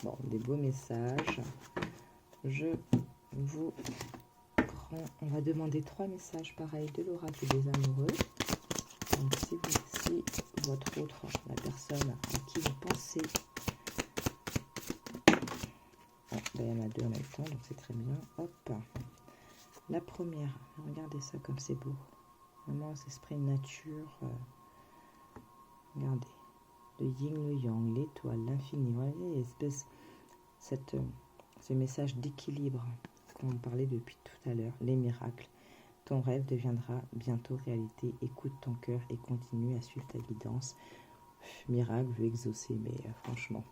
Bon, des beaux messages. Je vous prends, on va demander 3 messages pareils de l'oracle des amoureux. Donc si votre autre, la personne à qui vous pensez, il y en a 2 en même temps, donc c'est très bien. Hop, la première, regardez ça comme c'est beau. Vraiment, c'est esprit nature. Regardez, le yin, le yang, l'étoile, l'infini. Voyez, ce message d'équilibre qu'on parlait depuis tout à l'heure, les miracles. Ton rêve deviendra bientôt réalité. Écoute ton cœur et continue à suivre ta guidance. Miracle veut exaucer, mais franchement.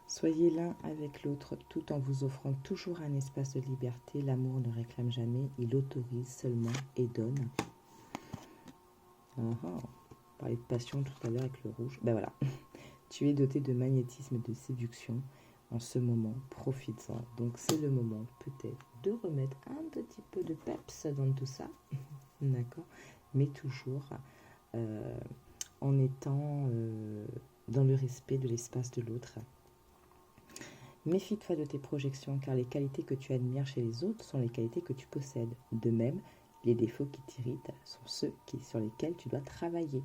Soyez l'un avec l'autre tout en vous offrant toujours un espace de liberté. L'amour ne réclame jamais, il autorise seulement et donne. On parlait de passion tout à l'heure avec le rouge. Ben voilà. Tu es doté de magnétisme et de séduction. En ce moment, profites-en. Donc c'est le moment peut-être de remettre un petit peu de peps dans tout ça, d'accord, mais toujours en étant dans le respect de l'espace de l'autre. Méfie-toi de tes projections, car les qualités que tu admires chez les autres sont les qualités que tu possèdes. De même, les défauts qui t'irritent sont ceux sur lesquels tu dois travailler.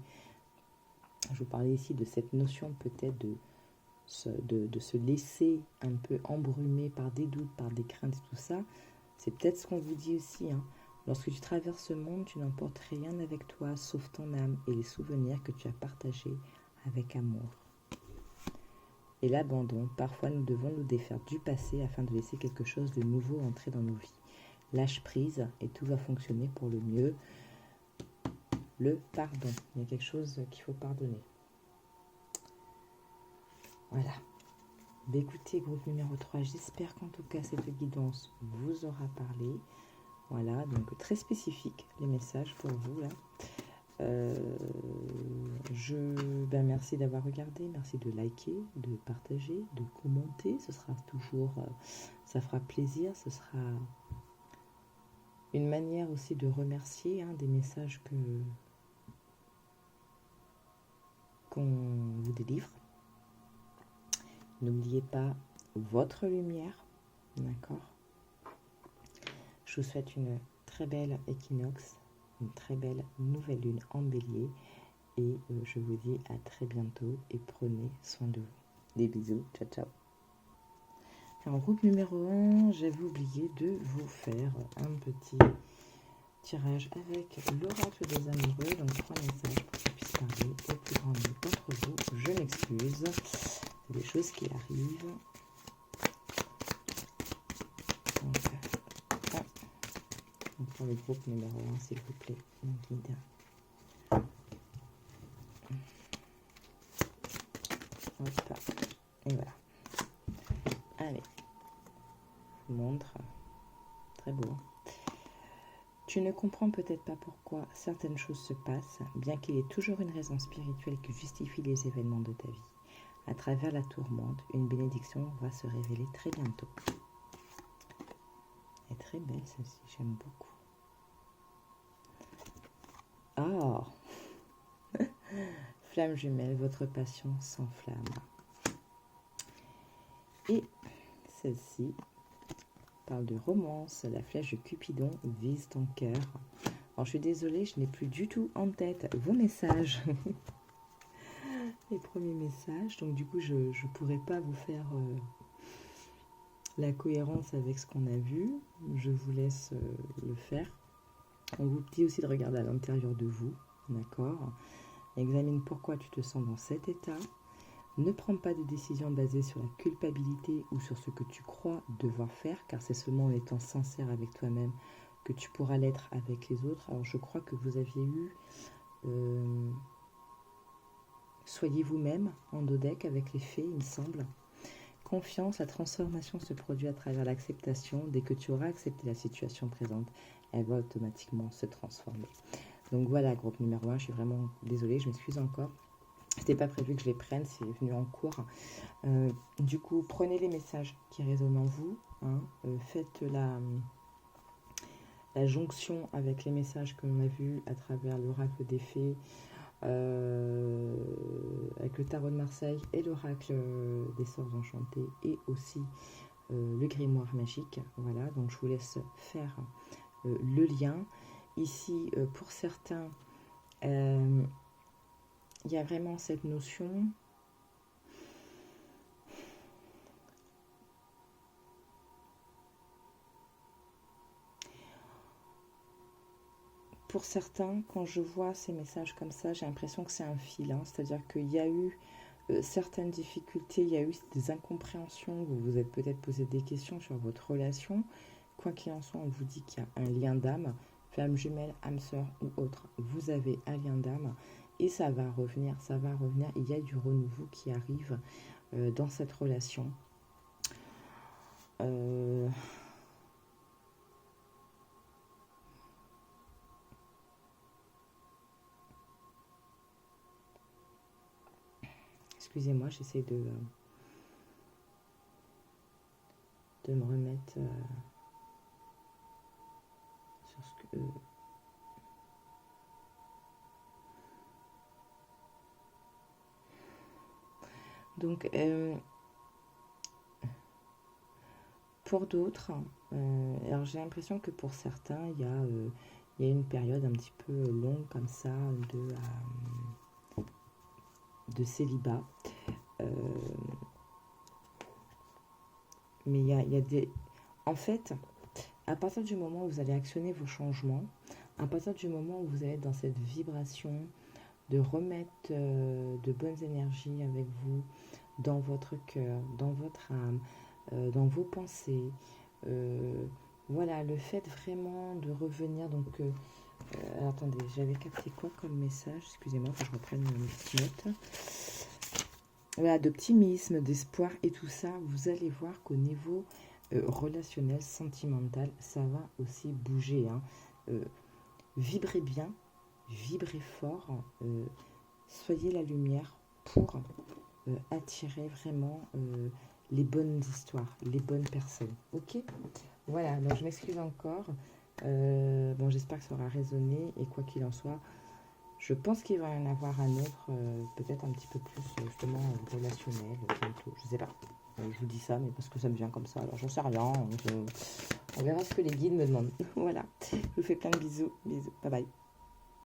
Je vous parlais ici de cette notion peut-être de se laisser un peu embrumer par des doutes, par des craintes et tout ça. C'est peut-être ce qu'on vous dit aussi. Lorsque tu traverses ce monde, tu n'emportes rien avec toi, sauf ton âme et les souvenirs que tu as partagés avec amour. Et l'abandon, parfois nous devons nous défaire du passé afin de laisser quelque chose de nouveau entrer dans nos vies. Lâche prise et tout va fonctionner pour le mieux. Le pardon. Il y a quelque chose qu'il faut pardonner. Voilà. Écoutez, groupe numéro 3, j'espère qu'en tout cas cette guidance vous aura parlé. Voilà, donc très spécifique les messages pour vous là. Merci d'avoir regardé, merci de liker, de partager, de commenter. Ce sera toujours, ça fera plaisir, ce sera une manière aussi de remercier des messages qu'on vous délivre. N'oubliez pas votre lumière, d'accord? Je vous souhaite une très belle équinoxe, une très belle nouvelle lune en bélier et je vous dis à très bientôt et prenez soin de vous. Des bisous, ciao ciao. En groupe numéro 1, j'avais oublié de vous faire un petit tirage avec l'oracle des amoureux, donc 3 messages pour qu'ils puissent parler au plus grand nombre d'entre vous. Je m'excuse. Des choses qui arrivent. Donc pour le groupe numéro 1, s'il vous plaît, mon guide. Hop. Et voilà. Allez. Je vous montre. Très beau. Tu ne comprends peut-être pas pourquoi certaines choses se passent, bien qu'il y ait toujours une raison spirituelle qui justifie les événements de ta vie. À travers la tourmente, une bénédiction va se révéler très bientôt. Elle est très belle celle-ci, j'aime beaucoup. Oh Flamme jumelle, votre passion s'enflamme. Et celle-ci parle de romance, la flèche de Cupidon vise ton cœur. Alors je suis désolée, je n'ai plus du tout en tête vos messages. Les premiers messages, donc du coup je ne pourrais pas vous faire la cohérence avec ce qu'on a vu, je vous laisse le faire. On vous dit aussi de regarder à l'intérieur de vous, d'accord? Examine pourquoi tu te sens dans cet état. Ne prends pas de décisions basées sur la culpabilité ou sur ce que tu crois devoir faire, car c'est seulement en étant sincère avec toi-même que tu pourras l'être avec les autres. Alors je crois que vous aviez eu soyez vous-même en dodeck avec les fées, il me semble. Confiance, la transformation se produit à travers l'acceptation. Dès que tu auras accepté la situation présente, elle va automatiquement se transformer. Donc voilà, groupe numéro 1, je suis vraiment désolée, je m'excuse encore. C'était pas prévu que je les prenne, c'est venu en cours. Du coup, prenez les messages qui résonnent en vous. Hein, faites la jonction avec les messages que l'on a vus à travers l'oracle des fées, avec le tarot de Marseille et l'oracle des sorts enchantés et aussi le grimoire magique. Voilà, donc je vous laisse faire le lien. Ici, pour certains, il y a vraiment cette notion pour certains, quand je vois ces messages comme ça, j'ai l'impression que c'est un fil, hein, c'est-à-dire qu'il y a eu certaines difficultés, il y a eu des incompréhensions, vous vous êtes peut-être posé des questions sur votre relation. Quoi qu'il en soit, on vous dit qu'il y a un lien d'âme, flamme jumelle, âme sœur ou autre, vous avez un lien d'âme et ça va revenir, il y a du renouveau qui arrive dans cette relation. Excusez-moi, j'essaie de me remettre sur ce que... Donc, pour d'autres, alors j'ai l'impression que pour certains, il y a une période un petit peu longue comme ça de célibat. Mais il y a des... En fait, à partir du moment où vous allez actionner vos changements, à partir du moment où vous allez être dans cette vibration de remettre de bonnes énergies avec vous, dans votre cœur, dans votre âme, dans vos pensées, voilà, le fait vraiment de revenir, donc... alors, attendez, j'avais capté quoi comme message? Excusez-moi, que je reprenne mes petites notes. Voilà, d'optimisme, d'espoir et tout ça, vous allez voir qu'au niveau relationnel, sentimental, ça va aussi bouger. Hein. Vibrez bien, vibrez fort, soyez la lumière pour attirer vraiment les bonnes histoires, les bonnes personnes. Ok? Voilà, donc je m'excuse encore. Bon, j'espère que ça aura résonné et quoi qu'il en soit, je pense qu'il va y en avoir un autre, peut-être un petit peu plus justement relationnel bientôt. Je sais pas. Je vous dis ça, mais parce que ça me vient comme ça. Alors j'en sais rien. On verra ce que les guides me demandent. Voilà. Je vous fais plein de bisous. Bisous. Bye bye.